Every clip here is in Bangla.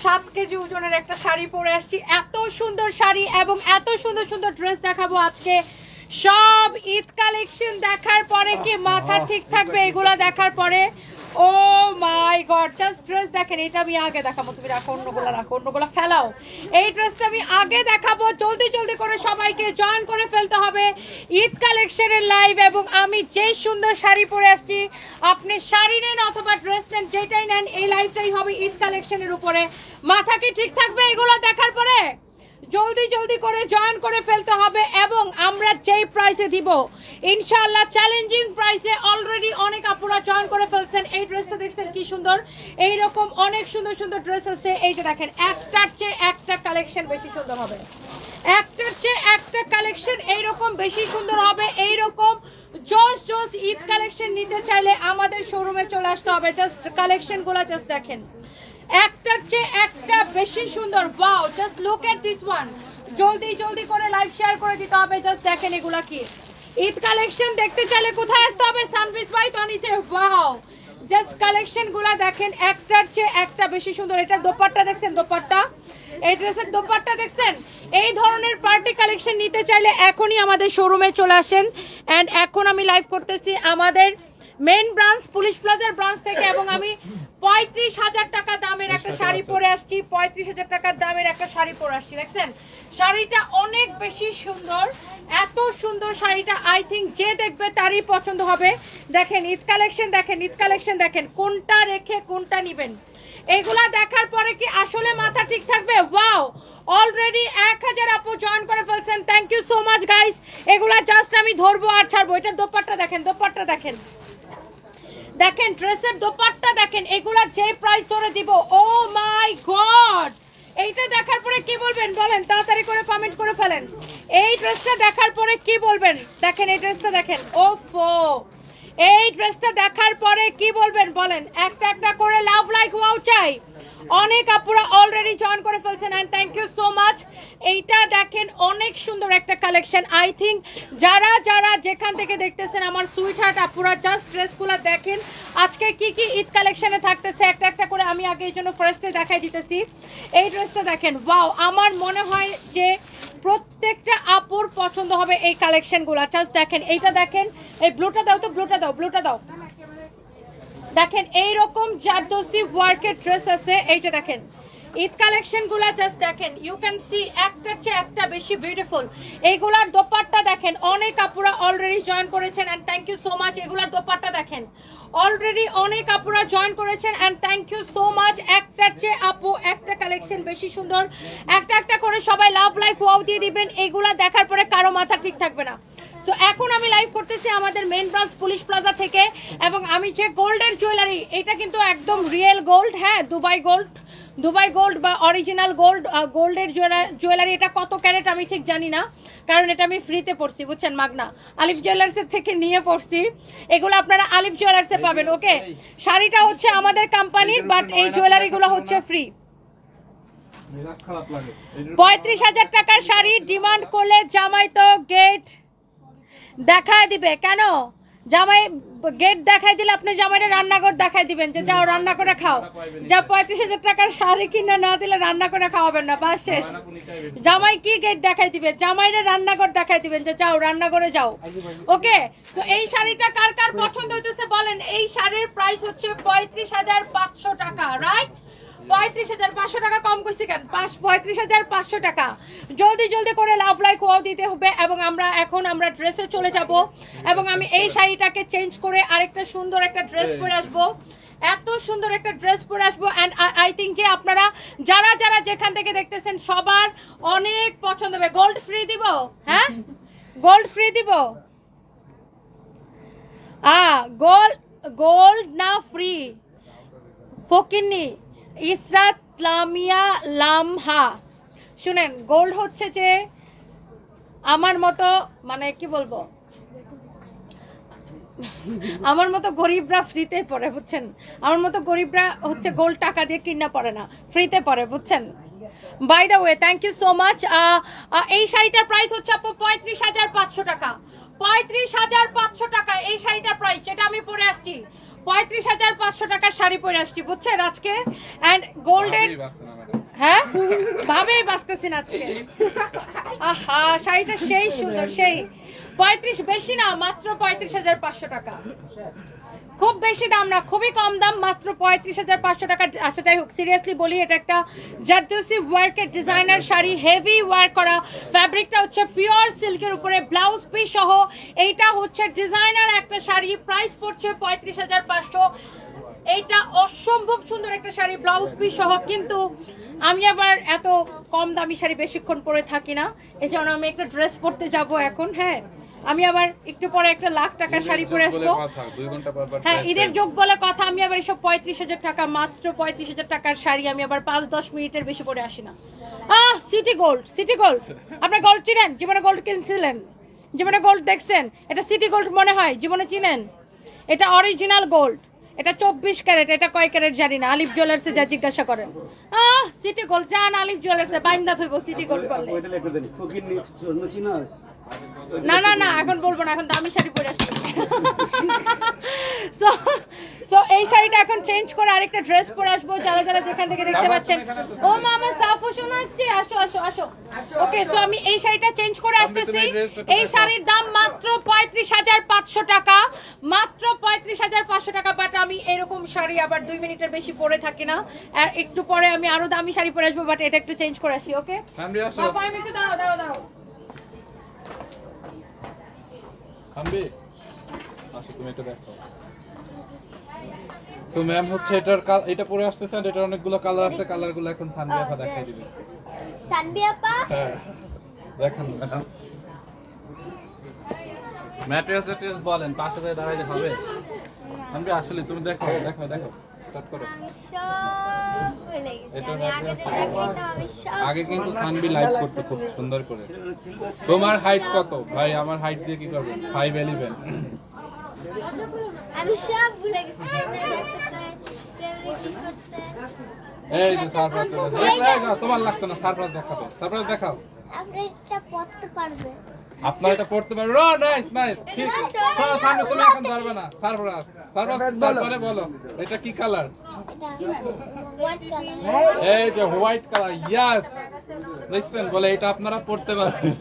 7 কেজি ওজনের একটা শাড়ি পরে আসছি। এত সুন্দর শাড়ি এবং এত সুন্দর সুন্দর ড্রেস দেখাবো আজকে। সব ঈদ কালেকশন দেখার পরে কি মাথা ঠিক থাকবে এগুলা দেখার পরে? ও মাই গড, জাস্ট ড্রেস দেখেন। এটা আমি আগে দেখাবো, তুমি রাখো, অন্যগুলা ফেলাও। এই ড্রেসটা আমি আগে দেখাবো। জলদি জলদি করে সবাইকে জয়েন করে ফেলতে হবে ঈদ কালেকশনের লাইভ। এবং আমি যেই সুন্দর শাড়ি পরে আসছি, আপনি শাড়ি নেন অথবা ড্রেস নেন, যেটাই নেন, এই লাইভটাই হবে ঈদ কালেকশনের উপরে। মাথা কি ঠিক থাকবে এগুলো দেখার পরে? জলদি জলদি করে জয়েন করে ফেলতে হবে। এবং আমরা যেই প্রাইসে দিব ইনশাআল্লাহ, চ্যালেঞ্জিং প্রাইসে, অলরেডি অনেক আপুরা জয়েন করে ফেলছেন। এই ড্রেসটা দেখছেন কি সুন্দর, এইরকম অনেক সুন্দর সুন্দর ড্রেস আছে। এই যে দেখেন, একটার চেয়ে একটা কালেকশন বেশি সুন্দর হবে, একটার চেয়ে একটা কালেকশন এইরকম বেশি সুন্দর হবে। এইরকম জোস জোস ঈদ কালেকশন নিতে চাইলে আমাদের শোরুমে চলে আসতে হবে। জাস্ট কালেকশনগুলো জাস্ট দেখেন, একটার চেয়ে একটা বেশি সুন্দর। Wow, just look at this one. জলদি জলদি করে লাইভ শেয়ার করে দিতে হবে। জাস্ট দেখেন এগুলা কি ঈদ কালেকশন দেখতে চাইলে কোথায় আসতে হবে? সানভিস বাই টনিতে। ওয়াও, জাস্ট কালেকশনগুলা দেখেন, একটার চেয়ে একটা বেশি সুন্দর। এটার দোপাট্টা দেখছেন? দোপাট্টা, এই ড্রেসের দোপাট্টা দেখছেন? এই ধরনের পার্টি কালেকশন নিতে চাইলে এখনই আমাদের শোরুমে চলে আসেন। অ্যান্ড এখন আমি লাইভ করতেছি আমাদের মেইন ব্রাঞ্চ পুলিশ প্লাজার ব্রাঞ্চ থেকে। এবং আমি 35,000 টাকা দামের একটা শাড়ি পরে আসছি। 35,000 টাকার দামের একটা শাড়ি পরে আসছি। দেখছেন শাড়িটা অনেক বেশি সুন্দর। এত সুন্দর শাড়িটা আই থিঙ্ক যে দেখবে তারই পছন্দ হবে। দেখেন ঈদ কালেকশন, দেখেন ঈদ কালেকশন, দেখেন কোনটা রেখে কোনটা নেবেন। এগুলা দেখার পরে কি আসলে মাথা ঠিক থাকবে? ওয়াও, অলরেডি 1000 আপু জয়েন করে ফেলছেন। Thank you so much guys. এগুলা জাস্ট আমি ধরবো আর ছাড়বো। এটার দোপাট্টা দেখেন, দোপাট্টা দেখেন, দেখেন ড্রেসের দোপাট্টা দেখেন। এগুলা যে প্রাইস ধরে দিব, ও মাই গড। এইটা দেখার পরে কি বলবেন বলেন? তাড়াতাড়ি করে কমেন্ট করে ফেলেন। এই ড্রেসটা দেখার পরে কি বলবেন? দেখেন এই ড্রেসটা দেখেন। ওফো, এই ড্রেসটা দেখার পরে কি বলবেন বলেন? একটা একটা করে লাভ লাইক ওয়াও চাই। অনেক আপুরা অলরেডি জয়েন করে ফেলছেন and thank you so much. এইটা দেখেন অনেক সুন্দর একটা কালেকশন। আই থিঙ্ক যারা যারা যেখান থেকে দেখতেছেন আমার সুইট হার্ট আপুরা, জাস্ট ড্রেসগুলো দেখেন আজকে কি কি ঈদ কালেকশনে থাকতেছে। একটা একটা করে আমি আগে এই জন্য ফার্স্টে দেখাই দিতেছি। এই ড্রেসটা দেখেন, ওয়াও, আমার মনে হয় যে প্রত্যেকটা আপুর পছন্দ হবে এই কালেকশনগুলো। জাস্ট দেখেন এইটা দেখেন, এই ব্লুটা দাও তো, ব্লুটা দাও, ব্লুটা দাও। দেখেন এইরকম জারদোসি ওয়ার্কের ড্রেস আছে। এইটা দেখেন ঈদ কালেকশনগুলো জাস্ট দেখেন, ইউ ক্যান সি একটার চেয়ে একটা বেশি বিউটিফুল। এইগুলার দোপাট্টা দেখেন, অনেক আপুরা অলরেডি জয়েন করেছেন and thank you so much. এগুলার দোপাট্টা দেখেন, অলরেডি অনেক আপুরা জয়েন করেছেন and thank you so much. একটার চেয়ে আপু একটা কালেকশন বেশি সুন্দর। একটা একটা করে সবাই লাভ লাইক ওয়াও দিয়ে দিবেন। এইগুলা দেখার পরে কারো মাথা ঠিক থাকবে না। সো এখন আমি লাইভ করতেছি আমাদের মেইন ব্রাঞ্চ পুলিশ প্লাজা থেকে। এবং আমি যে গোল্ডের জুয়েলারি, এটা কিন্তু একদম রিয়েল গোল্ড, হ্যাঁ, দুবাই গোল্ড, দুবাই গোল্ড বা অরিজিনাল গোল্ড, গোল্ডের জুয়েলারি। এটা কত ক্যারেট আমি ঠিক জানি না, কারণ এটা আমি ফ্রিতে পড়ছি, বুঝছেন, মাগনা আলিফ জুয়েলার্সের থেকে নিয়ে পড়ছি। এগুলো আপনারা আলিফ জুয়েলার্সে পাবেন। ওকে, শাড়িটা হচ্ছে আমাদের কোম্পানির, বাট এই জুয়েলারিগুলো হচ্ছে ফ্রি। 35,000 টাকার শাড়ি ডিমান্ড করলে জামাই তো গেট দেখায় দিবে। কেন? জামাই গেট দেখাই দিলে আপনি জামাইরে রান্নাঘর দেখাই দিবেন যে যাও রান্না করে খাও। যা 35,000 টাকার শাড়ি কিনে না দিলে রান্না করে খাওয়াবেন না, বাস শেষ। জামাই কি গেট দেখাই দিবে? জামাইরে রান্নাঘর দেখাই দিবেন যে যাও রান্না করে যাও। ওকে, তো এই শাড়িটা কার কার পছন্দ হইতেছে বলেন? এই শাড়ির প্রাইস হচ্ছে 35,500 টাকা, রাইট? 35,500 টাকা কম করছি কেন? 35,500 টাকা। জলদি জলদি করে লাভ লাইক ওয়াও দিতে হবে। এবং আমরা ড্রেসে চলে যাব। এবং আমি এই শাড়িটাকে চেঞ্জ করে আরেকটা সুন্দর একটা ড্রেস পরে আসবো। এত সুন্দর একটা ড্রেস পরে আসবো। অ্যান্ড আই থিঙ্ক যে আপনারা যারা যারা যেখান থেকে দেখতেছেন সবার অনেক পছন্দ হবে। গোল্ড ফ্রি দিব, হ্যাঁ, গোল্ড ফ্রি দিব। গোল্ড না ফ্রি? ফকিন্নি ইসরাত লামিয়া লামহা, শুনেন, গোল্ড হচ্ছে যে আমার মতো, মানে কি বলবো, আমার মতো গরিবরা ফ্রিতে পড়ে, বুঝছেন। আমার মতো গরিবরা হচ্ছে গোল্ড টাকা দিয়ে কিনা পড়ে না, ফ্রিতে পড়ে, বুঝছেন। By the way, thank you so much. এই শাড়িটার প্রাইস হচ্ছে আপু 35,500 টাকা। 35,500 টাকা এই শাড়িটার প্রাইস, যেটা আমি পরে আসছি। 35,500 টাকার শাড়ি পরে আসছি বুঝছেন আজকে। এন্ড গোল্ডেন, হ্যাঁ ভাবেই বাঁচতেছি না আজকে। আহা শাড়িটা সেই সুন্দর, সেই 35 বেশি না, মাত্র 35,500 টাকা। খুব বেশি দাম না, খুবই কম দাম, মাত্র 35,500 টাকা। আচ্ছা যাই হোক, সিরিয়াসলি বলি, এটা একটা জারদোসি ওয়ার্কের ডিজাইনার শাড়ি, হেভি ওয়ার্ক করা, ফ্যাব্রিকটা হচ্ছে পিওর সিল্কের উপরে, ব্লাউজ পিস সহ। এইটা হচ্ছে ডিজাইনার একটা শাড়ি, প্রাইস পড়ছে 35,500। এইটা অসম্ভব সুন্দর একটা শাড়ি, ব্লাউজ পিস সহ। কিন্তু আমি আবার এত কম দামি শাড়ি বেশিক্ষণ পরে থাকি না, এই জন্য আমি একটা ড্রেস পরতে যাব এখন। হ্যাঁ আমি আবার একটু পরে একটা লাখ টাকার শাড়ি পরে আসবো। হ্যাঁ ঈদের যোগ বলে কথা, আমি আবার এসব 35,000 টাকা, মাত্র 35,000 টাকার শাড়ি আমি আবার 5-10 মিনিটের বেশি পরে আসি না। সিটি গোল্ড, সিটি গোল্ড, আপনার গোল্ড চিনেন? জীবনে গোল্ড কিনছিলেন? জীবনে গোল্ড দেখছেন? এটা সিটি গোল্ড মনে হয়, জীবনে চিনেন? এটা অরিজিনাল গোল্ড, এটা 24 ক্যারেট। এটা কয় ক্যারেট জানি না, আলিফ জুয়েলার্সে যা জিজ্ঞাসা করেন। সিটি গোল্ড জান, আলিফ জুয়েলার্সে বাইন্দা থইব সিটি গোল্ড বললে। না না না এখন বলবো না, এখন দামি শাড়ি পরে আসছি। সো এই শাড়িটা এখন চেঞ্জ করে আরেকটা ড্রেস পরে আসবো। যারা যারা যেখান থেকে দেখতে পাচ্ছেন, ও মামা সাফু শোনা আসছে, আসো আসো আসো। ওকে সো আমি এই শাড়িটা চেঞ্জ করে আসতেছি। এই শাড়ির দাম মাত্র 35,500 টাকা, মাত্র 35,500 টাকা। বাট আমি এরকম শাড়ি আবার 2 মিনিটের বেশি পরে থাকি না, আর একটু পরে আমি আরো দামি শাড়ি পরে আসবো, বাট এটা একটু চেঞ্জ করে আসি। ওকে বাবা আমি একটু দাঁড়াও দাঁড়াও দাঁড়াও। সানবি আসো, তুমি এটা দেখো। সো ম্যাম হচ্ছে এটা পরে আসতেছে, আর এটা অনেকগুলো কালার আছে, কালারগুলো এখন সানবি আপা দেখাই দিবে। সানবি আপা হ্যাঁ দেখেন ম্যাডাম, ম্যাটেরিয়ালস বলেন, পাশে দাঁড়াইলে হবে? সানবি আসলে তুমি দেখো দেখো দেখো, স্টার্ট করো। সব ভুলে গেছি, এটা আমি আগে তো দেখাইতাম, আমি সব আগে কিন্তু সানবি লাইভ করতে খুব সুন্দর করে। তোমার হাইট কত ভাই? আমার হাইট দিয়ে কি করবেন? 5'11". আমি সব ভুলে গেছি, কেমনে দেখতে, কেমনে কি করতে। এই যে সারপ্রাইজ চলে আসছে। এই যাও, তোমার লাগতো না, সারপ্রাইজ দেখাবে, সারপ্রাইজ দেখাও। আপনি এটা পড়তে পারবে? আপনার এটা পড়তে পারবে? ও নাইস নাইস, ঠিক। চলো সামনে, তুমি এখন ধরবে না। সারপ্রাইজ সারপ্রাইজ তারপরে বলো এটা কি কালার? এটা হোয়াইট কালার। এই যে হোয়াইট কালার, ইয়েস। দেখছেন বলে এটা আপনারা পড়তে পারবেন।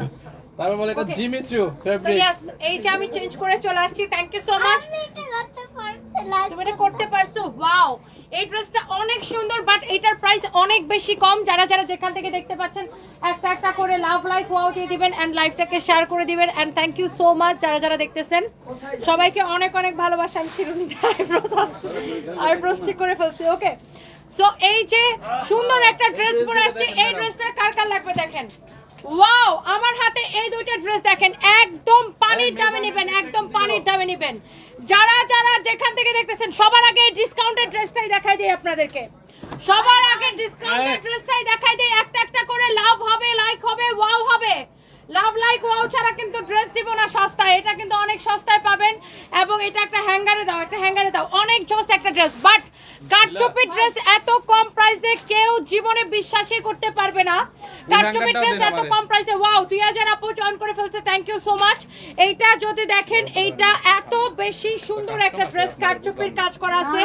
তারপর বলে এটা জিমি চু ফেব্রিক। ইয়েস এই যে আমি চেঞ্জ করে চলে আসছি। Thank you so much. আপনি এটা করতে পারছেন? তুমি এটা করতে পারছো, ওয়াও। এই ড্রেসটা অনেক সুন্দর, বাট এটার প্রাইস অনেক বেশি কম। যারা যারা যেখান থেকে দেখতে পাচ্ছেন একটা একটা করে লাভ লাইক ওয়াও দিয়ে দিবেন এন্ড লাইভটাকে শেয়ার করে দিবেন। And thank you so much যারা যারা দেখতেছেন, সবাইকে অনেক অনেক ভালোবাসা। আমি চিরুনিতে আইব্রোস ঠিক করে ফেলছি। ওকে সো এই যে সুন্দর একটা ড্রেস পরে আসছে, এই ড্রেসটা কার কার লাগবে দেখেন। ওয়াও আমার হাতে এই দুইটা ড্রেস দেখেন, একদম পানির দামে নেবেন, একদম পানির দামে নেবেন। যারা যারা যেখান থেকে দেখতেছেন সবার আগে ডিসকাউন্টেড ড্রেসটাই দেখাই দিই আপনাদেরকে, সবার আগে ডিসকাউন্টেড ড্রেসটাই দেখাই দিই। একটা একটা করে লাভ হবে, লাইক হবে, ওয়াও হবে। লাভ লাইক ওয়াও ছাড়া কিন্তু ড্রেস দিব না সস্তায়, এটা কিন্তু অনেক সস্তায় পাবেন। এবং এটা একটা হ্যাঙ্গারে দাও, একটা হ্যাঙ্গারে দাও, অনেক জোস একটা ড্রেস। বাট কারচুপি ড্রেস এত কম প্রাইসে কেউ জীবনে বিশ্বাসই করতে পারবে না। কারচুপি ড্রেস এত কম প্রাইসে, ওয়াও 2000 আপু জয়েন করে ফেলছে, থ্যাংক ইউ সো মাচ। এইটা যদি দেখেন, এইটা এত বেশি সুন্দর একটা ড্রেস, কারচুপির কাজ করা আছে,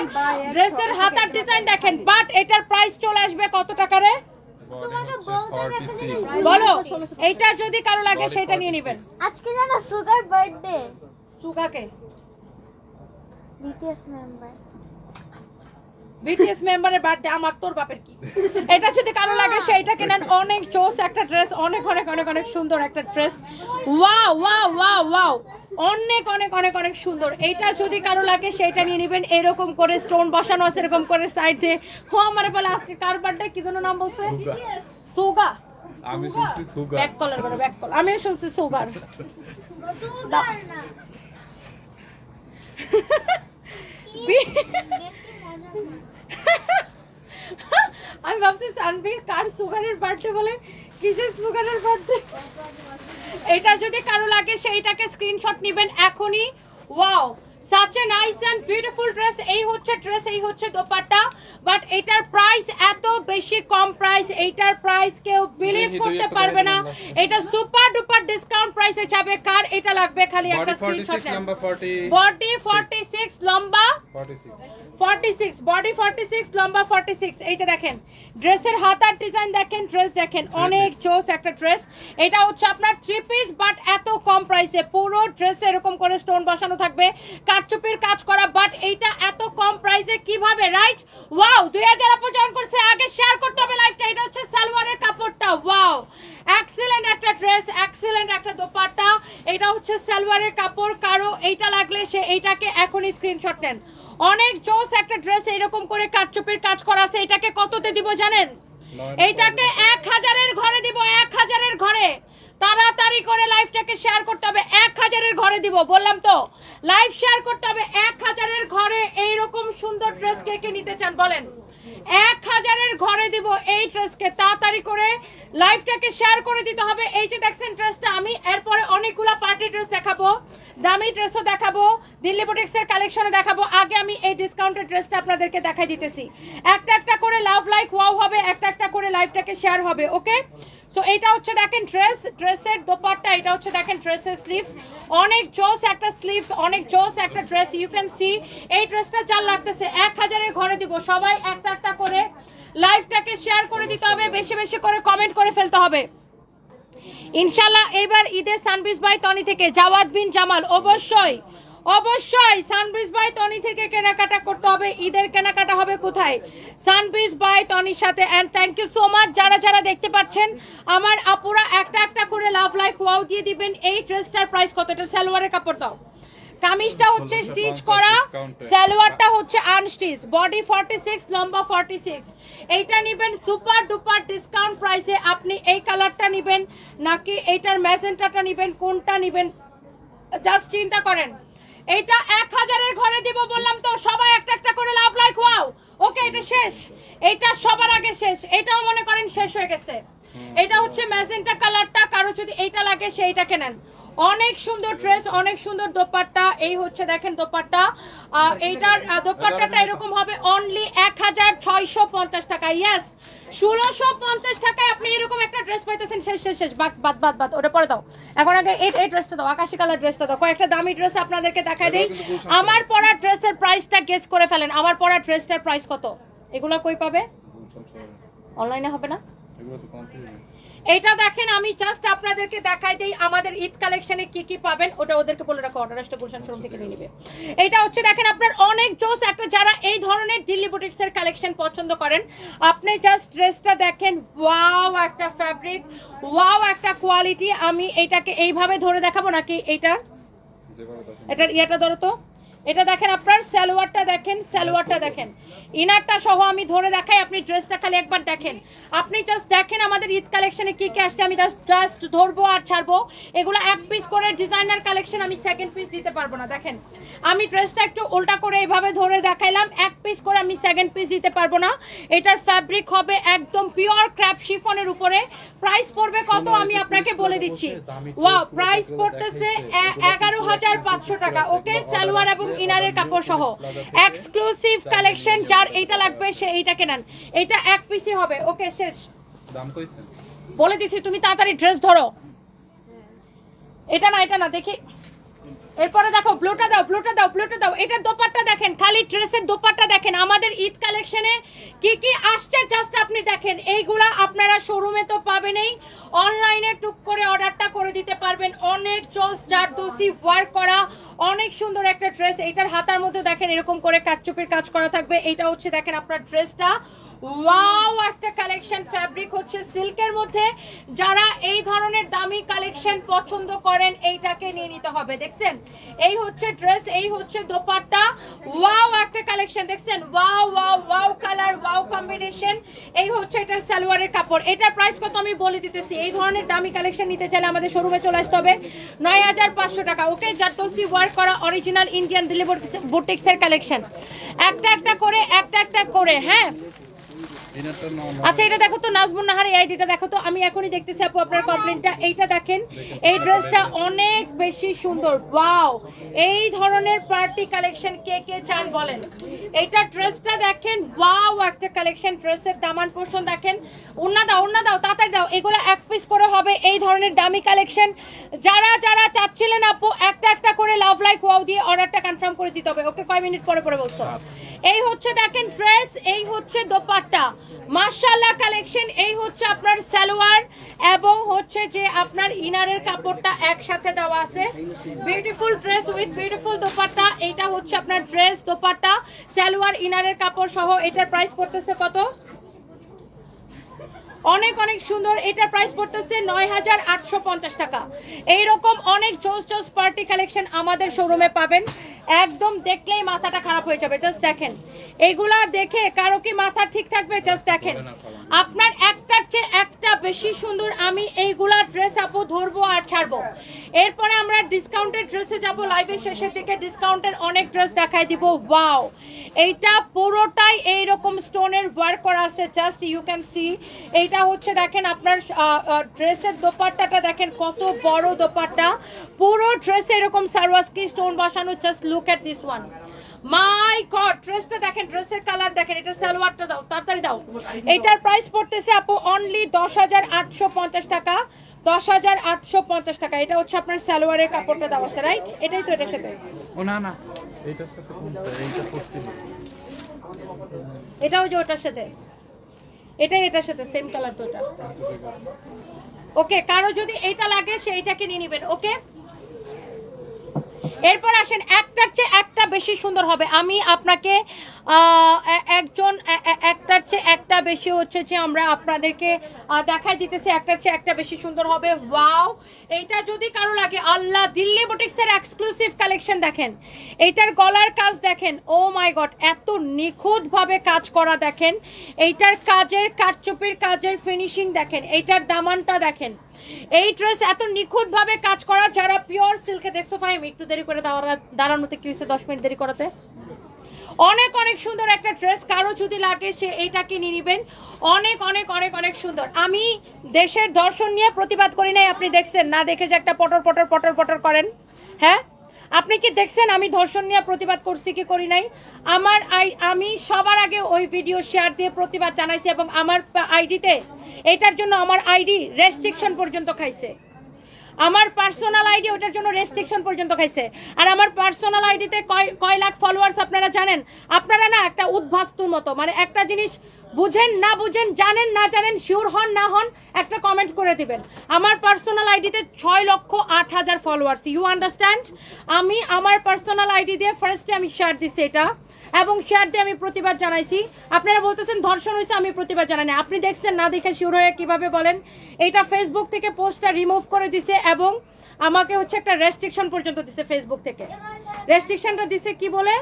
ড্রেসের হাতার ডিজাইন দেখেন। বাট এটার প্রাইস চলে আসবে কত টাকা রে? তোমাকে বলতে হবে একটা জিনিস। বলো, এইটা যদি কারো লাগে সেটা নিয়ে নেবেন। আজকে জানো সুগার বার্থডে। সুগাকে বিটিএস মেম্বার। বিটিএস মেম্বারের বার্থডে, আমার তোর বাপের কি। এটা যদি কারো লাগে সেইটা কেনেন, অনেক জোস একটা ড্রেস, অনেক অনেক অনেক অনেক সুন্দর একটা dress. Wow wow wow wow, অনেক অনেক অনেক অনেক সুন্দর। এইটা যদি কারো লাগে সেইটা নিয়ে নেবেন। এরকম করে স্টোন বসানো আছে, এরকম করে সাইডে। ও আমারে বলে আজকে কার বার্থডে, কি যেন নাম বলছে? সুগা। আমি শুনছি সুগার। ব্যাক কলার করে, ব্যাক কলার। আমিও শুনছি সুগার। সুগার না। বেশি মজা না। আমি ভাবছি সানবি কার সুগারের বার্থডে বলে, কিসের সুগারের বার্থডে। এটা যদি কারো লাগে সেইটাকে স্ক্রিনশট নেবেন এখনই। Wow such a nice and beautiful dress এই হচ্ছে ড্রেস এই হচ্ছে দোপাট্টা বাট এটার প্রাইস এত বেশি কম প্রাইস এইটার প্রাইস কেউ বিলিভ করতে পারবে না এটা সুপার ডুপার ডিসকাউন্ট প্রাইসে যাবে কার এটা লাগবে খালি একটা স্ক্রিনশট নেন বডি 46 লম্বা 46 বডি 46 লম্বা 46 এইটা দেখেন ড্রেসের হাতার ডিজাইন দেখেন ড্রেস দেখেন অনেক জোস একটা ড্রেস এটা হচ্ছে আপনার 3 পিস বাট এত কম প্রাইসে পুরো ড্রেসে এরকম করে স্টোন বসানো থাকবে কাটচুপির কাজ করা বাট এইটা এত কম প্রাইসে কিভাবে রাইট ওয়াও 2000 আপু জয়েন করছে আগে শেয়ার করতে হবে লাইভটা এটা হচ্ছে সালোয়ারের কাপড়টা ওয়াও এক্সিলেন্ট একটা ড্রেস এক্সিলেন্ট একটা দোপাট্টা এটা হচ্ছে সালোয়ারের কাপড় কারো এইটা লাগলে সে এইটাকে এখনই স্ক্রিনশট নেন অনেক জোস একটা ড্রেস এরকম করে কাটচুপির কাজ করা আছে এটাকে কততে দিব জানেন এইটাকে 1000 এর ঘরে দিব 1000 এর ঘরে তাড়াতাড়ি করে লাইভটাকে শেয়ার করতে হবে 1000 এর ঘরে দিব বললাম তো লাইভ শেয়ার করতে হবে 1000 এর ঘরে এইরকম সুন্দর ড্রেস কে কে নিতে চান বলেন 1000 এর ঘরে দিব এই ড্রেসকে তাড়াতাড়ি করে লাইভটাকে শেয়ার করে দিতে হবে এই যে দেখছেন ড্রেসটা আমি এরপরে অনেকগুলো পার্টি ড্রেস দেখাবো দামি ড্রেসও দেখাবো দিল্লি বুটিক্সের কালেকশনে দেখাবো আগে আমি এই ডিসকাউন্টেড ড্রেসটা আপনাদেরকে দেখাই দিতেছি একটা একটা করে লাভ লাইক ওয়াও হবে একটা একটা করে লাইভটাকে শেয়ার হবে ওকে সো এটা হচ্ছে দেখেন ড্রেসের দোপাট্টা এটা হচ্ছে দেখেন ড্রেসের স্লিভস অনেক জোস একটা স্লিভস অনেক জোস একটা ড্রেস ইউ ক্যান সি এই ড্রেসটা যার লাগতেছে 1000 এর ঘরে দিব সবাই একটা একটা করে লাইভটাকে শেয়ার করে দিতে হবে বেশি বেশি করে কমেন্ট করে ফেলতে হবে ইনশাআল্লাহ এবার ঈদে সানবিজ বাই টনি থেকে জাওয়াদ বিন জামাল অবশ্যই অবশ্যই সানবিজ বাই টনি থেকে কেনাকাটা করতে হবে ঈদের কেনাকাটা হবে কোথায় সানবিজ বাই টনির সাথে and thank you so much যারা যারা দেখতে পাচ্ছেন আমার আপুরা একটা একটা করে লাভ লাইক ওয়াও দিয়ে দিবেন এই ড্রেসটার প্রাইস কত এটা সালোয়ারের কাপড় দাও কামিজটা হচ্ছে স্টিচ করা সালোয়ারটা হচ্ছে আনস্টিচ বডি 46 লম্বা 46 এইটা নেবেন সুপার ডুপার ডিসকাউন্ট প্রাইসে আপনি এই কালারটা নেবেন নাকি এইটার ম্যাজেন্টাটা নেবেন কোনটা নেবেন জাস্ট চিন্তা করেন এইটা 1000 এর ঘরে দিব বললাম তো সবাই একটা একটা করে লাভ লাইক ওয়াও ওকে এটা শেষ এটা সবার আগে শেষ এটাও মনে করেন শেষ হয়ে গেছে এটা হচ্ছে ম্যাজেন্টা কালারটা কারো যদি এইটা লাগে সেইটাকে নেন অনেক সুন্দর ড্রেস অনেক সুন্দর দোপাট্টা এই হচ্ছে দেখেন দোপাট্টা এইটার দোপাট্টাটা এরকম হবে অনলি 1650 টাকা ইয়েস 1650 টাকায় আপনি এরকম একটা ড্রেস পাইতেছেন শেষ শেষ শেষ বাদ ওটা পরে দাও এখন আগে এই ড্রেসটা দাও আকাশি কালার ড্রেসটা দাও কয়েকটা দামি ড্রেস আপনাদেরকে দেখাই দেই আমার পরা ড্রেসের প্রাইসটা গেস করে ফেলেন আমার পরা ড্রেসটার প্রাইস কত এগুলো কই পাবে অনলাইনে হবে না এটা দেখেন আমি জাস্ট আপনাদেরকে দেখাই দেই আমাদের ঈদ কালেকশনে কি কি পাবেন ওটা ওদেরকে বলে রাখো অর্ডার আসলে গুলশান শোরুম থেকে নিয়ে নেবে এটা হচ্ছে দেখেন আপনার অনেক জোস একটা যারা এই ধরনের দিল্লি বুটিক্সের কালেকশন পছন্দ করেন আপনি জাস্ট ড্রেসটা দেখেন ওয়াও একটা ফ্যাব্রিক ওয়াও একটা কোয়ালিটি আমি এটাকে এইভাবে ধরে দেখাবো নাকি এটার ইয়াটা ধরো তো এটা দেখেন আপনার সালোয়ারটা দেখেন ইনারটা সহ আমি ধরে দেখাই আপনি ড্রেসটা খালি একবার দেখেন আপনি জাস্ট দেখেন আমাদের ঈদ কালেকশনে কি কি আসছে আমি জাস্ট ধরবো আর ছাড়বো এগুলো এক পিস করে ডিজাইনার কালেকশন আমি সেকেন্ড পিস দিতে পারবো না দেখেন আমি ড্রেসটা একটু উল্টা করে এইভাবে ধরে দেখাইলাম এক পিস করে আমি সেকেন্ড পিস দিতে পারবো না এটার ফ্যাব্রিক হবে একদম পিওর ক্র্যাপ শিফনের উপরে প্রাইস পড়বে কত আমি আপনাকে বলে দিচ্ছি ওয়াও প্রাইস পড়তেছে 11500 টাকা ওকে সালোয়ার এবং ইনারের কাপড় সহ এক্সক্লুসিভ কালেকশন যার এইটা লাগবে সে এইটাকে নেন এটা এক পিসই হবে ওকে শেষ দাম কইছেন বলে দিছি তুমি তাড়াতাড়ি ড্রেস ধরো এটা না দেখি এরপরে দেখো ব্লুটা দাও এটার দোপাট্টা দেখেন খালি ড্রেসের দোপাট্টা দেখেন আমাদের ঈদ কালেকশনে কি কি আসছে জাস্ট আপনি দেখেন এইগুলা আপনারা শোরুমে তো পাবেনই অনলাইনে টুক করে অর্ডারটা করে দিতে পারবেন অনেক জোস জারদোসি ওয়ার্ক করা অনেক সুন্দর একটা ড্রেস এটার হাতার মধ্যে দেখেন এরকম করে কাটচুপির কাজ করা থাকবে এটা হচ্ছে দেখেন আপনার ড্রেসটা ওয়াও একটা কালেকশন ফ্যাব্রিক হচ্ছে সিল্কের মধ্যে যারা এই ধরনের দামি কালেকশন পছন্দ করেন এইটাকে নিয়ে নিতে হবে দেখছেন এই হচ্ছে ড্রেস এই হচ্ছে দোপাট্টা ওয়াও একটা কালেকশন দেখছেন ওয়াও কালার ওয়াও কম্বিনেশন এই হচ্ছে এটার সালোয়ারের কাপড় এটার প্রাইস কত আমি বলে দিতেছি এই ধরনের দামি কালেকশন নিতে চাইলে আমাদের শোরুমে চলে আসতে হবে 9500 টাকা ওকে জারদোসি ওয়ার্ক করা অরিজিনাল ইন্ডিয়ান দিল্লি বুটিক্সের কালেকশন একটা একটা করে হ্যাঁ এটা তো আচ্ছা এটা দেখো তো নাজমুন নাহার এই আইডিটা দেখো তো, আমি এখনই দেখতেছি আপু আপনার কমপ্লেন্টটা। এইটা দেখেন, এই ড্রেসটা অনেক বেশি সুন্দর। ওয়াও, এই ধরনের পার্টি কালেকশন কে কে চান বলেন। এইটা ড্রেসটা দেখেন, ওয়াও একটা কালেকশন। ড্রেসের দামান পোর্শন দেখেন, ওন্না দাও তাড়াতাড়ি দাও। এগুলো এক পিস করে হবে, এই ধরনের দামি কালেকশন। যারা যারা চাচ্ছিলেন আপু একটা একটা করে লাভ লাইক ওয়াও দিয়ে অর্ডারটা কনফার্ম করে দিতে হবে। ওকে, কয় মিনিট পরে পরে বলছো। এই হচ্ছে দেখেন ড্রেস, এই হচ্ছে দোপাট্টা, মাশাআল্লাহ কালেকশন। এই হচ্ছে আপনার সালোয়ার এবং হচ্ছে যে আপনার ইনারের কাপড়টা একসাথে দেওয়া আছে। Beautiful dress with beautiful dupatta. এইটা হচ্ছে আপনার ড্রেস, দোপাট্টা, সালোয়ার, ইনারের কাপড় সহ। এটার প্রাইস পড়তেছে কত? অনেক অনেক সুন্দর। এটার প্রাইস পড়তেছে ৯,৮৫০ টাকা। এইরকম অনেক জোস পার্টি কালেকশন আমাদের শোরুমে পাবেন, একদম দেখলেই মাথাটা খারাপ হয়ে যাবে। জাস্ট দেখেন, এইগুলা দেখে কারো কি মাথা ঠিক থাকবে? জাস্ট দেখেন, আপনার একটার চেয়ে একটা বেশি সুন্দর। আমি এইগুলা ড্রেস আপু ধরবো আর ছাড়বো। এরপরে আমরা ডিসকাউন্টের ড্রেসে যাব, লাইভের শেষের দিকে ডিসকাউন্টের অনেক ড্রেস দেখাই দিব। ওয়াও, এইটা পুরোটাই এইরকম স্টোনের ওয়ার্ক করা আছে, জাস্ট ইউ ক্যান সি। এইটা হচ্ছে দেখেন আপনার ড্রেসের দোপাট্টাটা দেখেন, কত বড় দোপাট্টা। পুরো ড্রেসে এরকম সারওয়াস্কি স্টোন বসানো। Just look at this one, my god. ড্রেসটা দেখেন, ড্রেসের কালার দেখেন। এটা সালোয়ারটা দাও, তাড়াতাড়ি দাও। এটার প্রাইস পড়তেছে আপু অনলি ১০,৮৫০ টাকা। ১০,৮৫০ টাকা। এটা হচ্ছে আপনার সালোয়ারের কাপড়টা দেওয়া আছে, রাইট? এটাই তো এটার সাথে। ও না না, এইটার সাথে কোনটা? এইটা পড়ছিল। এটাও যে ওটার সাথে, এটাই এটার সাথে সেম কালার তো এটা। ওকে, কারো যদি এইটা লাগে সে এইটাকে নিয়ে নেবেন। ওকে, এরপর আসেন, একটার চেয়ে একটা বেশি সুন্দর হবে। আমি আপনাকে একটার চেয়ে একটা বেশি হচ্ছে যে আমরা আপনাদেরকে দেখাই দিতেছি, একটার চেয়ে একটা বেশি সুন্দর হবে। ওয়াও, এইটা যদি কারো লাগে, আল্লাহ, দিল্লি বুটিক্সের এক্সক্লুসিভ কালেকশন দেখেন। এইটার গলার কাজ দেখেন, ও মাই গড, এত নিখুঁতভাবে কাজ করা দেখেন। এইটার কাজের, কারচুপির কাজের ফিনিশিং দেখেন। এইটার দামানটা দেখেন। এই ড্রেস এত নিখুঁত ভাবে কাজ করা। যারা পিওর সিল্কে, দেখছো ফাইম একটু দেরি করে দাঁড়ানোতে কি হয়েছে, 10 মিনিট দেরি করাতে। অনেক অনেক সুন্দর একটা ড্রেস, কারো যদি লাগে সে এইটাকে নিয়ে নেবেন। অনেক অনেক অনেক অনেক সুন্দর। আমি দেশের দর্শন নিয়ে প্রতিবাদ করি নাই, আপনি দেখছেন না? দেখে যে একটা পটর পটর পটর পটর করেন, হ্যাঁ? আপনি কি দেখছেন আমি ধর্ষণ নিয়ে প্রতিবাদ করছি কি করি নাই? আমি সবার আগে ওই ভিডিও শেয়ার দিয়ে প্রতিবাদ জানাইছি এবং আমার আইডিতে এটার জন্য আমার আইডি রেস্ট্রিকশন পর্যন্ত খাইছে। আমার পার্সোনাল আইডি ওটার জন্য রেস্ট্রিকশন পর্যন্ত খাইছে। আর আমার পার্সোনাল আইডিতে কয় লাখ ফলোয়ার্স আপনারা জানেন? আপনারা না একটা উদ্ভাস্তুর মতো, মানে একটা জিনিস বুঝেন না বুঝেন, জানেন না জানেন, শিওর হন না হন, একটা কমেন্ট করে দিবেন। আমার পার্সোনাল আইডিতে 6,08,000 ফলোয়ার্স। You understand? আমি আমার পার্সোনাল আইডি দিয়ে ফার্স্টে আমি শেয়ার দিছি এটা, এবং শেয়ার দিয়ে আমি প্রতিবাদ জানাইছি। আপনারা বলতেছেন ধর্ষণ হয়েছে, আমি প্রতিবাদ জানাই না। আপনি দেখছেন না দেখে শিওর হয়ে কিভাবে বলেন? এটা ফেসবুক থেকে পোস্টটা রিমুভ করে দিছে এবং আমাকে হচ্ছে একটা রেস্ট্রিকশন পর্যন্ত দিছে ফেসবুক থেকে। রেস্ট্রিকশনটা দিছে কি বলে?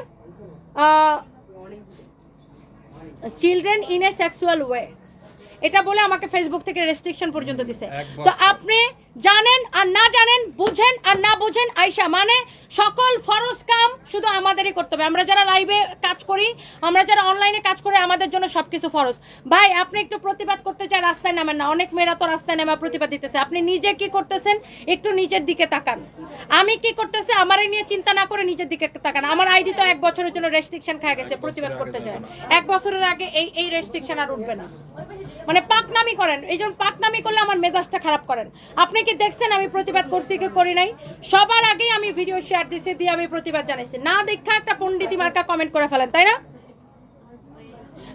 Children in a sexual way, এটা বলে আমাকে ফেসবুক থেকে রেস্ট্রিকশন পর্যন্ত দিছে। তো আপনি জানেন আর না জানেন, বুঝেন আর না বুঝেন, আয়শা মানে সকল ফরজ কাম শুধু আমাদেরই করতে হবে। আমরা যারা লাইভে কাজ করি, আমরা যারা অনলাইনে কাজ করি, আমাদের জন্য সবকিছু ফরজ। ভাই, আপনি একটু প্রতিবাদ করতে চান, রাস্তায় নামেন না। অনেক মেয়েরা তো রাস্তায় নেমে প্রতিবাদ দিতেছে। আপনি নিজে কি করতেছেন একটু নিজের দিকে তাকান। আমি কি করতেছি আমারই নিয়ে চিন্তা না করে নিজের দিকে তাকান। আমার আইডি তো 1 বছরের জন্য রেস্ট্রিকশন খায় গেছে, প্রতিবাদ করতে যায়। 1 বছরের আগে এই রেস্ট্রিকশন আর উঠবে না। মানে পাকনামি করেন, এই জন্য পাকনামি করলে আমার মেজাজটা খারাপ করেন। আপনি কি দেখছেন আমি প্রতিবাদ করছি কি করি নাই? সবার আগেই আমি ভিডিও শেয়ার দিছি, দিয়ে আমি প্রতিবাদ জানাইছি। না দেখা একটা পণ্ডিতি মার্কা কমেন্ট করে ফেলেন, তাই না?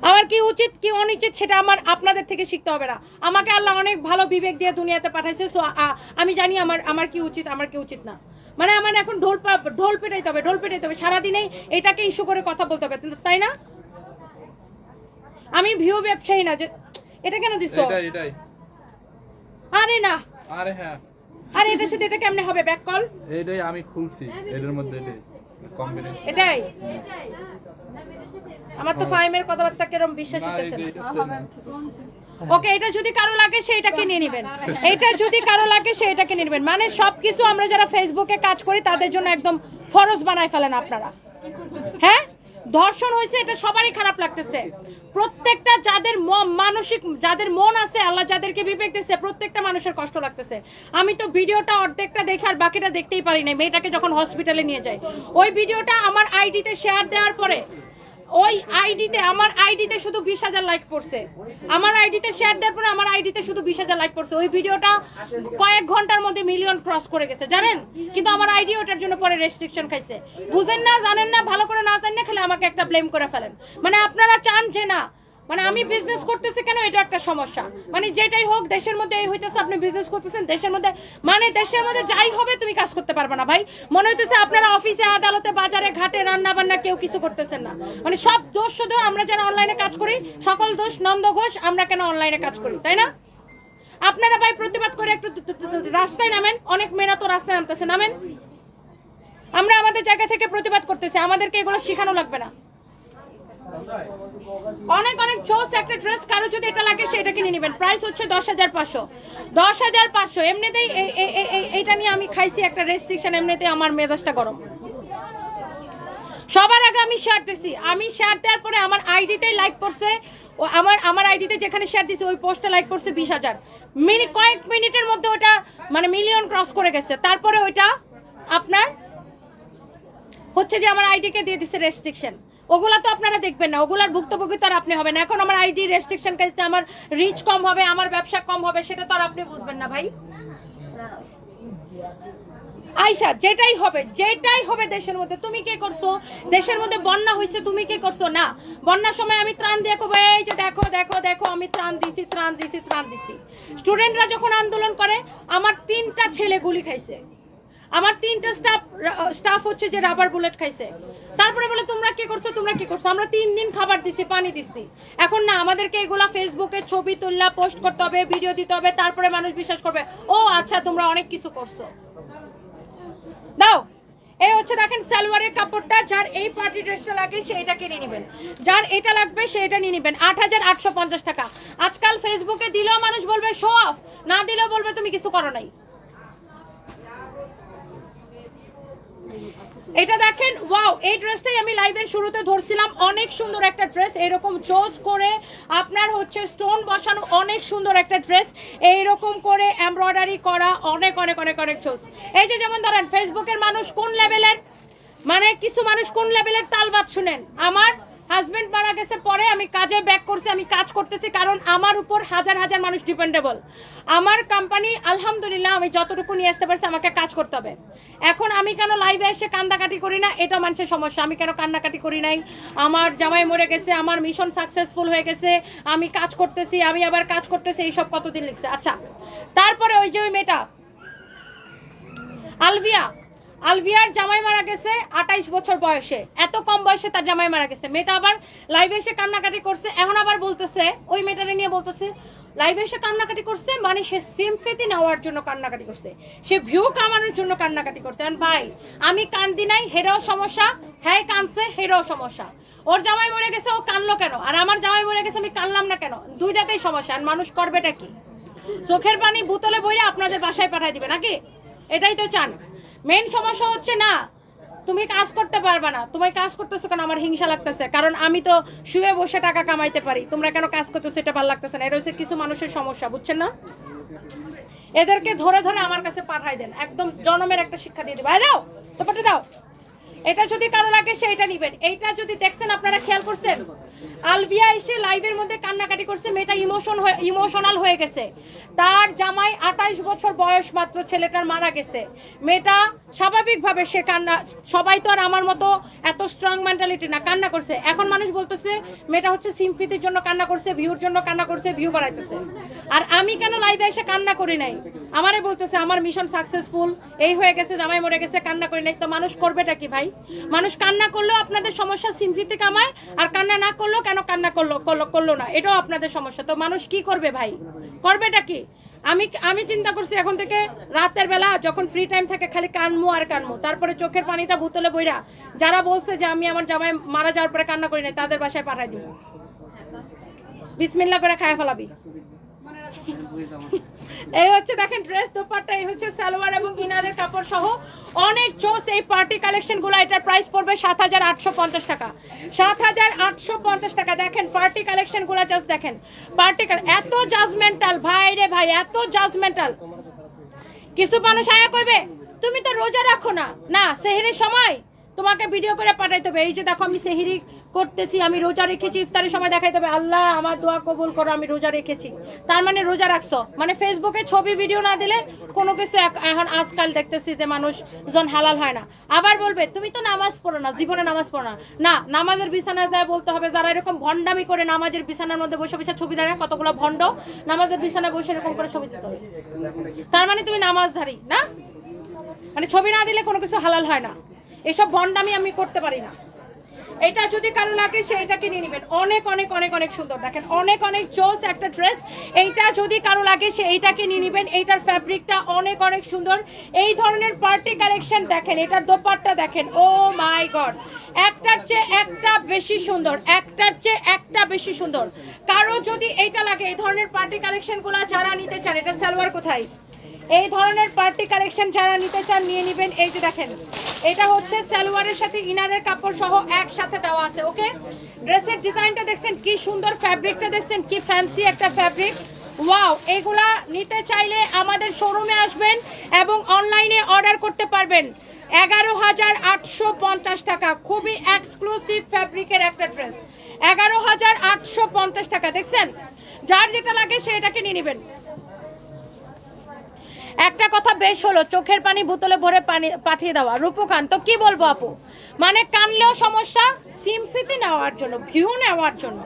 আমার কি উচিত কি অনুচিত সেটা আমার আপনাদের থেকে শিখতে হবে না। আমাকে আল্লাহ অনেক ভালো বিবেক দিয়ে দুনিয়াতে পাঠাইছে। সো আমি জানি আমার কি উচিত, আমার কি উচিত না। মানে আমার এখন ঢোল পেটাইতে হবে সারাদিনেই এটাকে ইস্যু করে কথা বলতে হবে, তাই না? আমি ভিউ ব্যবসায়ী না যে এটা কেন দিছো? এটাই। আরে না, আরে হ্যাঁ, আরে এটার সাথে এটা কেমনে হবে? ব্যাক কল এইটাই আমি খুলছি, এটার মধ্যে এটাই কম্বিনেশন। এটাই আমার তো ফাইমের কথাবার্তা কেরম বিশ্বাস হতেছে না। ওকে, এটা যদি কারো লাগে সেইটাকে নিয়ে নেবেন। এটা যদি কারো লাগে সেইটাকে নিয়ে নেবেন। মানে সবকিছু আমরা যারা ফেসবুকে কাজ করি তাদের জন্য একদম ফরজ বানায় ফেলেন আপনারা, হ্যাঁ? ধর্ষণ হয়েছে, এটা সবারই খারাপ লাগতেছে। প্রত্যেকটা যাদের মন আছে, আল্লাহ যাদেরকে বিবেক দিয়েছে, প্রত্যেকটা মানুষের কষ্ট লাগতেছে। আমি তো ভিডিওটা অর্ধেকটা দেখে আর বাকিটা দেখতেই পারি নাই। মেয়েটাকে যখন হসপিটালে নিয়ে যায়, ওই ভিডিওটা আমার আইডিতে শেয়ার দেওয়ার পরে আমার আইডিতে শুধু 20,000 লাইক পড়ছে। আমার আইডিতে শেয়ার দেওয়ার পরে আমার আইডিতে শুধু 20,000 লাইক পড়ছে। ওই ভিডিওটা কয়েক ঘন্টার মধ্যে মিলিয়ন ক্রস করে গেছে, জানেন? কিন্তু আমার আইডি ওটার জন্য পরে রেস্ট্রিকশন খাইছে। বুঝেন না, জানেন না, ভালো করে না জানেন না, খালি আমাকে একটা ব্লেম করে ফেলেন। মানে আপনারা চান যে না, মানে আমি বিজনেস করতেছি কেন, এটা একটা সমস্যা। মানে যেটাই হোক দেশের মধ্যে এই হইতেছে, আপনি বিজনেস করতেছেন দেশের মধ্যে, মানে দেশের মধ্যে যাই হবে তুমি কাজ করতে পারবে না ভাই। মনে হইতেছে আপনারা অফিসে, আদালতে, বাজারে, ঘাটে, রান্না বান্না কেউ কিছু করতেছেন না। মানে সব দোষ শুধু আমরা যারা অনলাইনে কাজ করি, সকল দোষ নন্দ ঘোষ, আমরা কেন অনলাইনে কাজ করি, তাই না? আপনারা ভাই প্রতিবাদ করে একটু রাস্তায় নামেন। অনেক মেয়েরা তো রাস্তায় নামতেছে, নামেন। আমরা আমাদের জায়গা থেকে প্রতিবাদ করতেছি, আমাদেরকে এগুলো শেখানো লাগবে না। অনেক অনেক জোস একটা ড্রেস, কারো যদি এটা লাগে সেটা কিনে নেবেন। প্রাইস হচ্ছে 10,500। 10,500 এমনিতেই। এইটা নিয়ে আমি খাইছি একটা রেস্ট্রিকশন, এমনিতেই আমার মেজাজটা গরম। সবার আগে আমি শেয়ার দিছি, আমি শেয়ার দেওয়ার পরে আমার আইডিতেই লাইক পড়ছে। ও আমার আইডিতে যেখানে শেয়ার দিছি ওই পোস্টে লাইক পড়ছে 20,000। কয়েক মিনিটের মধ্যে ওটা মানে মিলিয়ন ক্রস করে গেছে। তারপরে ওইটা আপনার হচ্ছে যে আমার আইডিকে দিয়ে দিচ্ছে রেস্ট্রিকশন। ওগুলা তো আপনারা দেখবেন না, ওগুলার ভুক্তভোগী তো আর আপনি হবেন না। এখন আমার আইডি রেস্ট্রিকশন খাইছে, আমার রিচ কম হবে, আমার ব্যবসা কম হবে, সেটা তো আর আপনি বুঝবেন না ভাই। আয়শা, যেটাই হবে দেশের মধ্যে, তুমি কে করছো? দেশের মধ্যে বন্যা হয়েছে, তুমি কে করছো? না, বন্যার সময় আমি ত্রাণ দিয়ে কব, এই যে দেখো দেখো দেখো আমি ত্রাণ দিছি। স্টুডেন্টরা যখন আন্দোলন করে, আমার 3টা ছেলে গুলি খাইছে, আমার 3টা স্টাফ হচ্ছে যে রাবার বুলেট খাইছে। তারপরে বলে তোমরা কি করছো। আমরা 3 দিন খাবার দিছি, পানি দিছি। এখন না, আমাদেরকে এগুলা ফেসবুকে ছবি তুললা পোস্ট করতে হবে, ভিডিও দিতে হবে, তারপরে মানুষ বিশ্বাস করবে ও আচ্ছা তোমরা অনেক কিছু করছো। দাও, এই হচ্ছে দেখেন সালোয়ারের কাপড়টা। যার এই পার্টি ড্রেসটা লাগে সে এটা কিনে নেবেন, যার এটা লাগবে সে এটা নিয়ে নেবেন। 8,850 টাকা। আজকাল ফেসবুকে দিলেও মানুষ বলবে শো অফ, না দিলেও বলবে তুমি কিছু করো নাই। এটা দেখেন, ওয়াও, এই ড্রেসটাই আমি লাইভের শুরুতে ধরছিলাম। অনেক সুন্দর একটা ড্রেস, এরকম চোজ করে আপনার হচ্ছে স্টোন বসানো, অনেক সুন্দর একটা ড্রেস, এইরকম করে এমব্রয়ডারি করা, অনেক অনেক অনেক অনেক চোজ। এই যে যেমন ধরেন ফেসবুকের মানুষ কোন লেভেলের, মানে কিছু মানুষ কোন লেভেলের তালবাদ শুনেন। আমার হাজবেন্ড মারা গেছে পরে আমি কাজে ব্যাক করছি, আমি কাজ করতেছি, কারণ আমার উপর হাজার হাজার মানুষ ডিপেন্ডেবল। আমার কোম্পানি আলহামদুলিল্লাহ আমি যতটুকু নিয়ে আসতে পারছি, আমাকে কাজ করতে হবে। এখন আমি কেন লাইভে এসে কান্দাকাটি করি না, এটা মানুষের সমস্যা। আমি কেন কান্নাকাটি করি নাই, আমার জামাই মরে গেছে, আমার মিশন সাকসেসফুল হয়ে গেছে, আমি কাজ করতেছি, আমি আবার কাজ করতেছি, এইসব কতদিন লিখছে। আচ্ছা, তারপরে ওই যে ওই মেয়েটা আলভিয়ার জামাই মারা গেছে 28 বছর বয়সে, এত কম বয়সে তার জামাই মারা গেছে। মেয়েটা আবার লাইভে এসে কান্নাকাটি করছে। এখন আবার বলতেছে, ওই মেয়েটারে নিয়ে বলতেছে লাইভে এসে কান্নাকাটি করছে, মানে সে সিম্পেথি নেওয়ার জন্য কান্নাকাটি করছে, সে ভিউ কামানোর জন্য কান্নাকাটি করছে। ভাই, আমি কান্দি নাই, হেরাও সমস্যা, হ্যাঁ কানছে, হেরাও সমস্যা। ওর জামাই মরে গেছে, ও কানলো কেন? আর আমার জামাই মরে গেছে, আমি কানলাম না কেন? দুইটাতেই সমস্যা। আর মানুষ করবেটা কি? চোখের পানি বোতলে বইরে আপনাদের বাসায় পাঠাই দিবে নাকি? এটাই তো চান। মেইন সমস্যা হচ্ছে না তুমি কাজ করতে পারবে না। তুমি কাজ করতেছো কেন? আমার হিংসা লাগতেছে, কারণ আমি তো শুয়ে বসে টাকা কামাইতে পারি, তোমরা কেন কাজ করতেছো এটা ভালো লাগতেছে না। এটা হচ্ছে কিছু মানুষের সমস্যা, বুঝছেন না? এদেরকে ধরে ধরে আমার কাছে পাঠাই দেন, একদম জনমের একটা শিক্ষা দিয়ে দিবে। দাও তো পাঠে দাও। এটা যদি কারো লাগে সেটা নিবেন। এইটা যদি দেখছেন, আপনারা খেয়াল করছেন, আলভিয়া এসে লাইভের মধ্যে কান্নাকাটি করছে, মেয়েটা ইমোশনাল হয়ে গেছে। তার জামাই 28 বছর বয়স মাত্র, ছেলেটার মারা গেছে। মেয়েটা স্বাভাবিকভাবে সে কান্না, সবাই তো আর আমার মতো এত স্ট্রং মেন্টালিটি না, কান্না করছে। এখন মানুষ বলতেছে মেয়েটা হচ্ছে সিম্পিতির জন্য কান্না করছে, ভিউর জন্য কান্না করছে, ভিউ বাড়াইতেছে। আর আমি কেন লাইভে এসে কান্না করি নাই? আমারে বলতেছে আমার মিশন সাকসেসফুল, এই হয়ে গেছে, জামাই মরে গেছে, কান্না করি নাই। তো মানুষ করবেটা কি ভাই? মানুষ কান্না করলেও আপনাদের সমস্যা, সিম্পিতি কামায়, আর কান্না না করলেও কেন কান্না করলো না, এটাও আপনাদের সমস্যা। তো মানুষ কি করবে ভাই? করবেটা কি? আমি চিন্তা করছি এখন থেকে রাতের বেলা যখন ফ্রি টাইম থাকে খালি কানমু আর কানমু, তারপরে চোখের পানিটা বোতলে বইরা যারা বলছে যে আমি আমার জামাই মারা যাওয়ার পরে কান্না করি না, তাদের বাসায় পাঠাই দিব। বিসমিল্লাহ করে খায় ফেলাবি। এই হচ্ছে দেখেন ড্রেস দোপাট্টা, এই হচ্ছে সালোয়ার এবং ইনারের কাপড় সহ অনেক জোস এই পার্টি কালেকশনগুলো। এটার প্রাইস পড়বে 7,850 টাকা, 7,850 টাকা। দেখেন পার্টি কালেকশনগুলো, জাস্ট দেখেন পার্টি এত জাজমেন্টাল ভাই রে ভাই, এত জাজমেন্টাল। কিছু মানুষ আয়া কইবে তুমি তো রোজা রাখো না, না সেহরির সময় তোমাকে ভিডিও করে পাঠাইতে হবে। এই যে দেখো আমি সেহরি করতেছি, আমি রোজা রেখেছি, ইফতারের সময় দেখাইতে হবে আল্লাহ আমার দোয়া কবুল করো আমি রোজা রেখেছি, তার মানে রোজা রাখছো। মানে ফেসবুকে ছবি ভিডিও না দিলে কোনো কিছু এখন আজকাল দেখতেছি যে মানুষ জন হালাল হয় না। আবার বলবে তুমি তো নামাজ পড়ো না, জীবনে নামাজ পড়ো না, না নামাজের বিছানায় দেয় বলতে হবে। যারা এরকম ভণ্ডামি করে নামাজের বিছানার মধ্যে বসে বসে ছবি দেয়, কতগুলো ভণ্ড নামাজের বিছানায় বসে এরকম করে ছবি দিতে হবে, তার মানে তুমি নামাজধারী না। মানে ছবি না দিলে কোনো কিছু হালাল হয় না, এসব ভণ্ডামি আমি করতে পারি না। এটা যদি কারো লাগে সেটাকে নিয়ে নেবেন, অনেক অনেক অনেক অনেক সুন্দর। দেখেন অনেক অনেক জোস একটা ড্রেস, এইটা যদি কারো লাগে সে এইটাকে নিয়ে নেবেন। এইটার ফ্যাব্রিকটা অনেক অনেক সুন্দর। এই ধরনের পার্টি কালেকশন দেখেন, এটার দোপাট্টা দেখেন, ও মাই গড, একটার চেয়ে একটা বেশি সুন্দর, একটার চেয়ে একটা বেশি সুন্দর। কারো যদি এইটা লাগে, এই ধরনের পার্টি কালেকশনগুলো যারা নিতে চান, এটা সালোয়ার কোথায়, এই ধরনের পার্টি কালেকশন যারা নিতে চান নিয়ে নেবেন। এই যে দেখেন এটা হচ্ছে সালোয়ারের সাথে ইনারের কাপড় সহ একসাথে দেওয়া আছে। ওকে, ড্রেসের ডিজাইনটা দেখছেন কি সুন্দর, ফ্যাব্রিকটা দেখছেন কি ফ্যান্সি একটা ফ্যাব্রিক। ওয়াও, এগুলা নিতে চাইলে আমাদের শোরুমে আসবেন এবং অনলাইনে অর্ডার করতে পারবেন। 11,850 টাকা, খুবই এক্সক্লুসিভ ফ্যাব্রিকের একটা ড্রেস, 11,850 টাকা। দেখছেন, যার যেটা লাগে সে এটাকে নিয়ে নেবেন। একটা কথা বেশ হলো, চোখের পানি বোতলে ভরে পানি পাঠিয়ে দেওয়া। রূপকান তো কি বলবো আপু, মানে কানলেও সমস্যা, সিম্পিতি নেওয়ার জন্য, ভিউ নেওয়ার জন্য,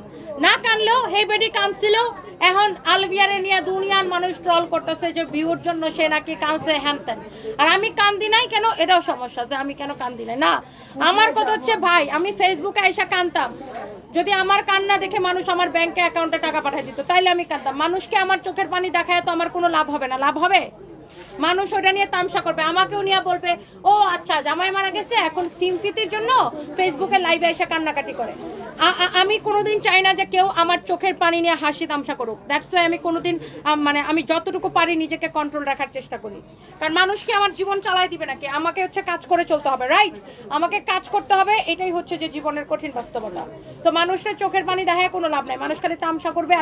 না কানলেও হেই বেডি কানছিল। এখন আলভিয়ারে নিয়ে দুনিয়ার মানুষ ট্রল করতেছে যে ভিউর জন্য সে নাকি কানছে হ্যানতেন। আর আমি কান্দি নাই কেন, এটাও সমস্যা যে আমি কেন কান্দি নাই। না, আমার কথা হচ্ছে ভাই, আমি ফেসবুকে আইসা কানতাম, যদি আমার কান্না দেখে মানুষ আমার ব্যাংকে অ্যাকাউন্টে টাকা পাঠিয়ে দিত তাইলে আমি কাঁদতাম। মানুষকে আমার চোখের পানি দেখায় তো আমার কোনো লাভ হবে না। লাভ হবে, মানুষ ওটা নিয়ে তামসা করবে, আমাকেও নিয়ে বলবে ও আচ্ছা জামাই মারা গেছে, এখন সিম্পিতির জন্য ফেসবুকে লাইভে এসে কান্নাকাটি করে। আমি কোনোদিন চাই না যে কেউ আমার চোখের পানি নিয়ে হাসি তামসা করুক। দ্যাটস ওয়াই আমি কোনোদিন মানে আমি যতটুকু পারি নিজেকে কন্ট্রোল রাখার চেষ্টা করি। কারণ মানুষকে আমার জীবন চালাই দিবে নাকি, আমাকে হচ্ছে কাজ করে চলতে হবে, রাইট? আমাকে কাজ করতে হবে, এটাই হচ্ছে যে জীবনের কঠিন বাস্তবতা। তো মানুষের চোখের পানি দেখায় কোনো লাভ নাই, মানুষ খালি তামসা করবে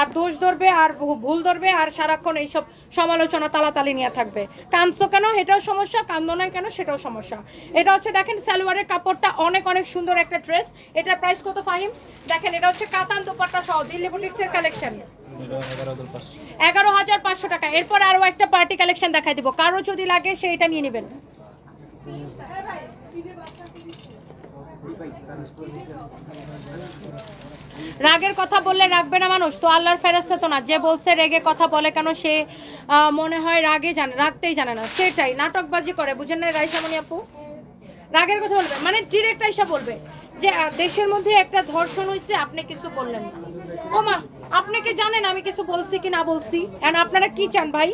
আর দোষ ধরবে আর ভুল ধরবে আর সারাক্ষণ এইসব সমালোচনা তালাতালি নিয়ে থাকবে। কাঁদছো কেন, এটাও সমস্যা, কান্দো নাই কেন, সেটাও সমস্যা। এটা হচ্ছে দেখেন সালোয়ারের কাপড়টা অনেক অনেক সুন্দর একটা ড্রেস। এটার প্রাইস কত ফাহিম? দেখেন এটা হচ্ছে কাতান দোপাট্টা সহ দিল্লি বুটিক্সের কালেকশন, 11,500 টাকা। এরপর আরো একটা পার্টি কালেকশন দেখাই দিব, কারো যদি লাগে সেইটা নিয়ে নেবেন। রাগের কথা বললে রাখবে না মানুষ, তো আল্লাহর ফেরেশতা তো না। যে বলছে রেগে কথা বলে কেন, সে মনে হয় রাগে জানে, রাখতেই জানে না, সেটাই নাটকবাজি করে, বুঝেন না রাইসামণি আপু? রাগের কথা বলবে মানে ডিরেক্ট আইসা বলবে যে দেশের মধ্যে একটা ধর্ষণ হয়েছে, আপনি কিছু বললেন না। ও মা, আপনি কি জানেন আমি কিছু বলছি কি না বলছি? এন্ড আপনারা কি চান ভাই?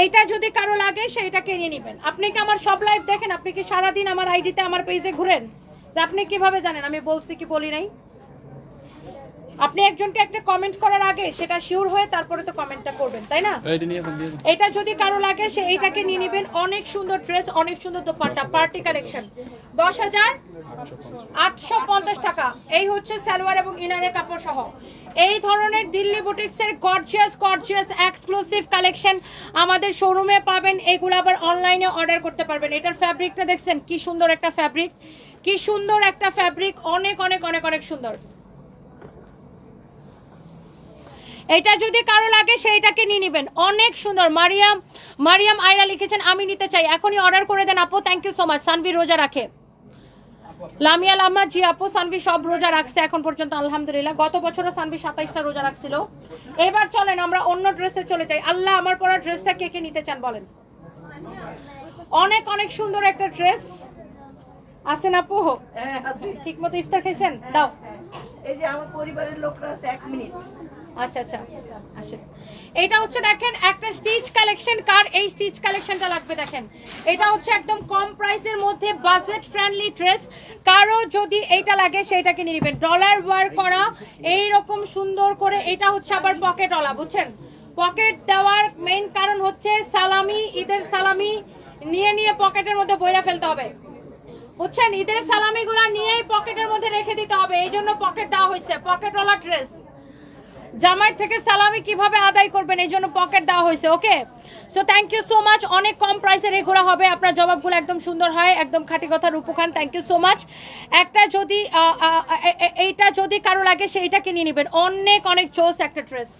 এইটা যদি কারো লাগে সেইটাকে নিয়ে নেবেন। আপনি কি আমার সব লাইভ দেখেন? আপনি কি সারাদিন আমার আইডিতে আমার পেজে ঘুরেন? যে আপনি কিভাবে জানেন আমি বলছি কি বলি নাই? আপনি একজনকে একটা কমেন্ট করার আগে সেটা শিওর হয়ে তারপরে তো কমেন্টটা করবেন, তাই না? এটা যদি কারো লাগে সে এইটাকে নিয়ে নেবেন। অনেক সুন্দর ড্রেস, অনেক সুন্দর দোপাট্টা, পার্টি কালেকশন, 10,850 টাকা। এই হচ্ছে সালোয়ার এবং ইনারের কাপড় সহ। এই ধরনের দিল্লি বুটিক্সের গর্জিয়াস গর্জিয়াস এক্সক্লুসিভ কালেকশন আমাদের শোরুমে পাবেন। এগুলো আবার অনলাইনে অর্ডার করতে পারবেন। এটার ফ্যাব্রিকটা দেখছেন কি সুন্দর একটা ফ্যাব্রিক, কি সুন্দর একটা ফ্যাব্রিক, অনেক অনেক অনেক অনেক সুন্দর। এটা যদি কারো লাগে সেইটাকে নিয়ে নেবেন, অনেক সুন্দর। মারিয়াম আয়রা লিখেছেন আমি নিতে চাই, এখনই অর্ডার করে দেন আপু। Thank you so much. Sanvi রোজা রাখে, লামিয়া লাম্মা জি আপু, সানভি সব রোজা রাখছে এখন পর্যন্ত আলহামদুলিল্লাহ। গত বছরও সানভি 27টা রোজা রাখছিল। এবার চলেন আমরা অন্য ড্রেসে চলে যাই। আল্লাহ, আমার পরা ড্রেসটা কে কে নিতে চান বলেন? অনেক অনেক সুন্দর একটা ড্রেস। আছেন আপু? ঠিক মতো ইফতার খাইছেন? দাও। এই যে আমার পরিবারের লোকরা আছে, 1 মিনিট আচ্ছা আচ্ছা আসেন। এটা হচ্ছে দেখেন একটা স্টিচ কালেকশন, কার এই স্টিচ কালেকশনটা লাগবে দেখেন, এটা হচ্ছে একদম কম প্রাইসের মধ্যে বাজেট ফ্রেন্ডলি ড্রেস। কারো যদি এইটা লাগে সেইটাকে নিয়ে নেবেন, ডলার ওয়ার করা এইরকম সুন্দর করে। এটা হচ্ছে আবার পকেটওয়ালা, বুঝছেন? পকেট দেওয়ার মেইন কারণ হচ্ছে সালামি, ঈদের সালামি নিয়ে নিয়ে পকেটের মধ্যে বইরা ফেলতে হবে, বুঝছেন? ঈদের সালামিগুলো নিয়েই পকেটের মধ্যে রেখে দিতে হবে, এই জন্য পকেট দেওয়া হয়েছে। পকেটওয়ালা ড্রেস, জামাই থেকে সালামি কিভাবে আদায় করবেন এই জন্য পকেট দেওয়া হয়েছে। Okay, so thank you so much. অনেক কম প্রাইসের এগুলো হবে, আপনার জবাবগুলো একদম সুন্দর হয়, একদম খাঁটি কথা রূপু খান, থ্যাংক ইউ সো মাচ। একটা যদি এইটা যদি কারো লাগে সেইটাকে নিয়ে নেবেন, অনেক অনেক চোস একটা ড্রেস।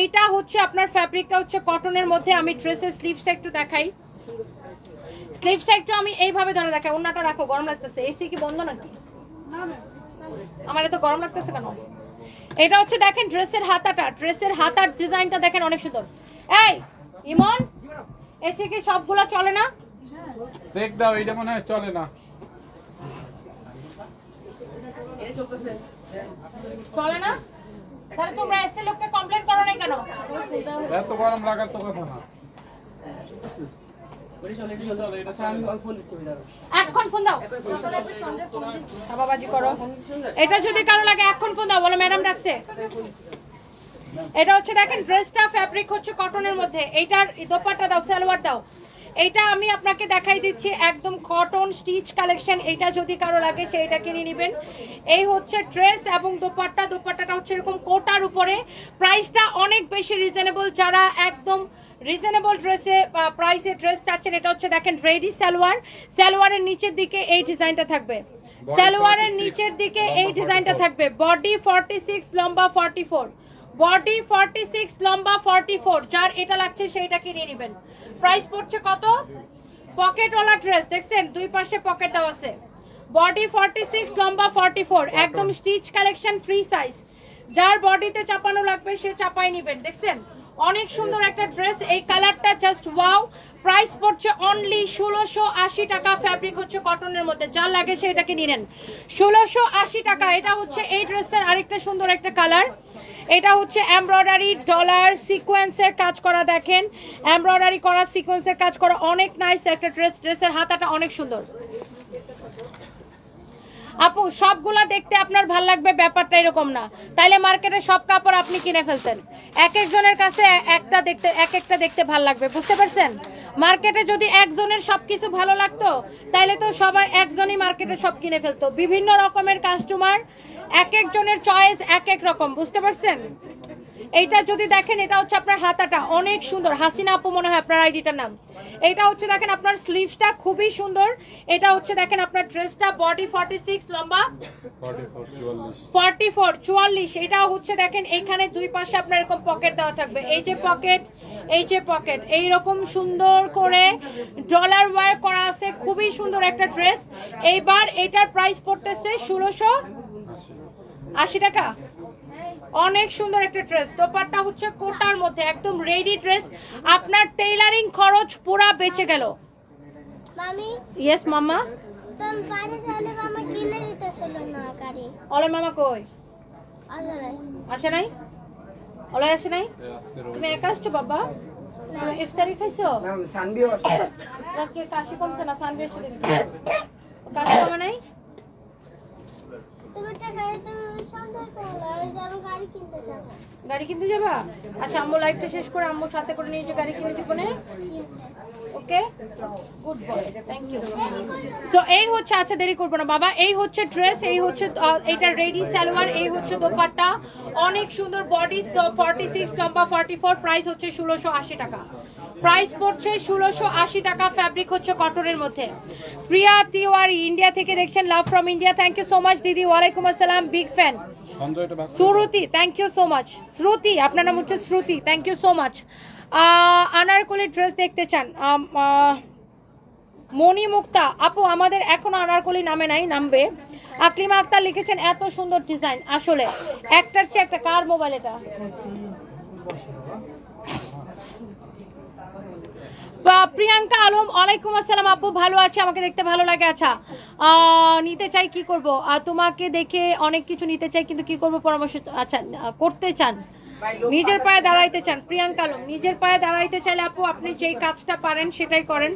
এইটা হচ্ছে আপনার ফ্যাব্রিকটা হচ্ছে কটনের মধ্যে। আমি ড্রেসের স্লিভসটা একটু দেখাই, স্লিভসটা একটু আমি এইভাবে ধরে দেখাই। ওন্নাটা রাখো, গরম লাগতেছে। এসি কি বন্ধ নাকি? আমার এত গরম লাগতেছে কেন? এটা হচ্ছে দেখেন ড্রেসের হাতাটা, ড্রেসের হাতার ডিজাইনটা দেখেন অনেক সুন্দর। এই ইমন, এসি কি সবগুলো চলে না? চেক দাও, এইটা মনে হয় চলে না। চলে না? তাহলে তোমরা এসি লোককে কমপ্লেইন করো না কেন? এত গরম লাগার তো কথা না। এখন ফোন দাও, বাবাজি করো। এটা যদি কারো লাগে এখন ফোন দাও, বলো ম্যাডাম ডাকছে। এটা হচ্ছে দেখেন ড্রেসটা ফ্যাব্রিক হচ্ছে কটনের মধ্যে। এইটার দোপাট্টা দাও, সালোয়ার দাও। এইটা আমি আপনাকে দেখাই দিচ্ছি একদম কটন স্টিচ কালেকশন। এইটা যদি কারো লাগে সেইটা কিনে নেবেন। এই হচ্ছে ড্রেস এবং দোপাট্টা, দোপাট্টাটা হচ্ছে এরকম কোটার উপরে। প্রাইসটা অনেক বেশি রিজনেবল, যারা একদম রিজনেবল ড্রেসে প্রাইসে ড্রেস চাচ্ছেন। এটা হচ্ছে দেখেন রেডি সালোয়ার, সালোয়ারের নিচের দিকে এই ডিজাইনটা থাকবে, সালোয়ারের নিচের দিকে এই ডিজাইনটা থাকবে। বডি 46, লম্বা 44, বডি 46, লম্বা 44। যার এটা লাগছে সেইটা কিনে নেবেন। প্রাইস পড়ছে কত? পকেটওয়ালা ড্রেস দেখছেন, দুই পাশে পকেট দেওয়া আছে। বডি 46, লম্বা 44, একদম স্টিচ কালেকশন, ফ্রি সাইজ। যার বডিতে চাপানো লাগবে সে চাপাই নেবেন। দেখছেন অনেক সুন্দর একটা ড্রেস, এই কালারটা জাস্ট ওয়াও। প্রাইস পড়ছে অনলি 1680 টাকা। ফ্যাব্রিক হচ্ছে কটনের মধ্যে, যার লাগে সেটাকে নিয়ে নেন। 1680 টাকা। এটা হচ্ছে এই ড্রেসটার আরেকটা সুন্দর একটা কালার। এটা হচ্ছে এমব্রয়ডারি ডলার সিকোয়েন্সের কাজ করা, দেখেন এমব্রয়ডারি করা সিকোয়েন্সের কাজ করা, অনেক নাইস একটা ড্রেস। ড্রেসের হাতাটা অনেক সুন্দর। আপু সবগুলা দেখতে আপনার ভাল লাগবে ব্যাপারটা এরকম না, তাইলে মার্কেটে সব কাপড় আপনি কিনে ফেলতেন। এক একজনের কাছে একটা দেখতে এক একটা দেখতে ভাল লাগবে, বুঝতে পারছেন? মার্কেটে যদি একজনের সবকিছু ভালো লাগতো তাইলে তো সবাই একজনই মার্কেটে সব কিনে ফেলতো। বিভিন্ন রকমের কাস্টমার, এক একজনের চয়েস এক এক রকম, বুঝতে পারছেন? এইটা যদি দেখেন, এটা হচ্ছে আপনার হাতাটা অনেক সুন্দর। হাসিনা আপু মনে হয় আপনার আইডিটার নাম। এটা হচ্ছে দেখেন আপনার স্লিভসটা খুবই সুন্দর। এটা হচ্ছে দেখেন আপনার ড্রেসটা বডি 46, লম্বা 44, 44। এটা হচ্ছে দেখেন এইখানে দুই পাশে আপনার এরকম পকেট দেওয়া থাকবে। এই যে পকেট, এই যে পকেট, এইরকম সুন্দর করে ডলার ওয়ার করা আছে। খুবই সুন্দর একটা ড্রেস। এইবার এটার প্রাইস পড়তেছে 1680 টাকা। অনেক সুন্দর একটা ড্রেস। দোপাট্টা হচ্ছে কোটার মধ্যে, একদম রেডি ড্রেস। আপনার টেইলারিং খরচ পুরা বেঁচে গেল। মামি ইয়েস মামা। তোর পারে তাহলে মামা কিনে দিতেছিল না গাড়ি। ওলে মামা কই? আসলে আসে নাই? ওলে আসে নাই? তুমি একা আসছো বাবা? তুমি ইফতারি খাইছো? সানবিও আসছে। রাতে কাশি কমছে না, সানবে এসে দেখছি। কাশি কমে নাই? তুমি একটা গাড়ি তুমি সন্ধ্যা করো, আমি গাড়ি কিনতে যাব। গাড়ি কিনতে যাবা? আচ্ছা আম্মু লাইভটা শেষ করে আম্মুর সাথে করে নিয়ে যে গাড়ি কিনে দিব না। Okay good boy, thank you. So এই হচ্ছে, আচ্ছা দেরি করবো না বাবা। এই হচ্ছে ড্রেস, এই হচ্ছে এটা রেডি সালোয়ার, এই হচ্ছে দোপাট্টা অনেক সুন্দর। বডি 46, লম্বা 44। প্রাইস হচ্ছে 1680 টাকা। প্রাইস পড়ছে 1680 টাকা। ফ্যাব্রিক হচ্ছে কটনের মধ্যে। প্রিয়া তিওয়ারি ইন্ডিয়া থেকে দেখছেন, love from India, thank you so much দিদি। ওয়ালাইকুম আসসালাম, big fan. Shruti, thank you so much. Shruti, আপনার নাম হচ্ছে Shruti, thank you so much. Anarkali dress দেখতে চান? মনি মুক্তা আপু আমাদের এখনো আনারকলি নামে নাই, নামবে। আকলিমা আক্তার লিখেছেন এত সুন্দর ডিজাইন, আসলে একটার চেয়ে একটা। কার মোবাইল এটা? প্রিয়াঙ্কা আলম, ওয়ালাইকুম আসসালাম আপু, ভালো আছে, আমাকে দেখতে ভালো লাগে। আচ্ছা নিতে চাই, কি করব? তোমাকে দেখে অনেক কিছু নিতে চাই কিন্তু কি করব পরামর্শ? আচ্ছা করতে চান, নিজের পায়ে দাঁড়াইতে চান, প্রিয়াঙ্কা আলম নিজের পায়ে দাঁড়াইতে চাইলে আপু আপনি যেই কাজটা পারেন সেটাই করেন।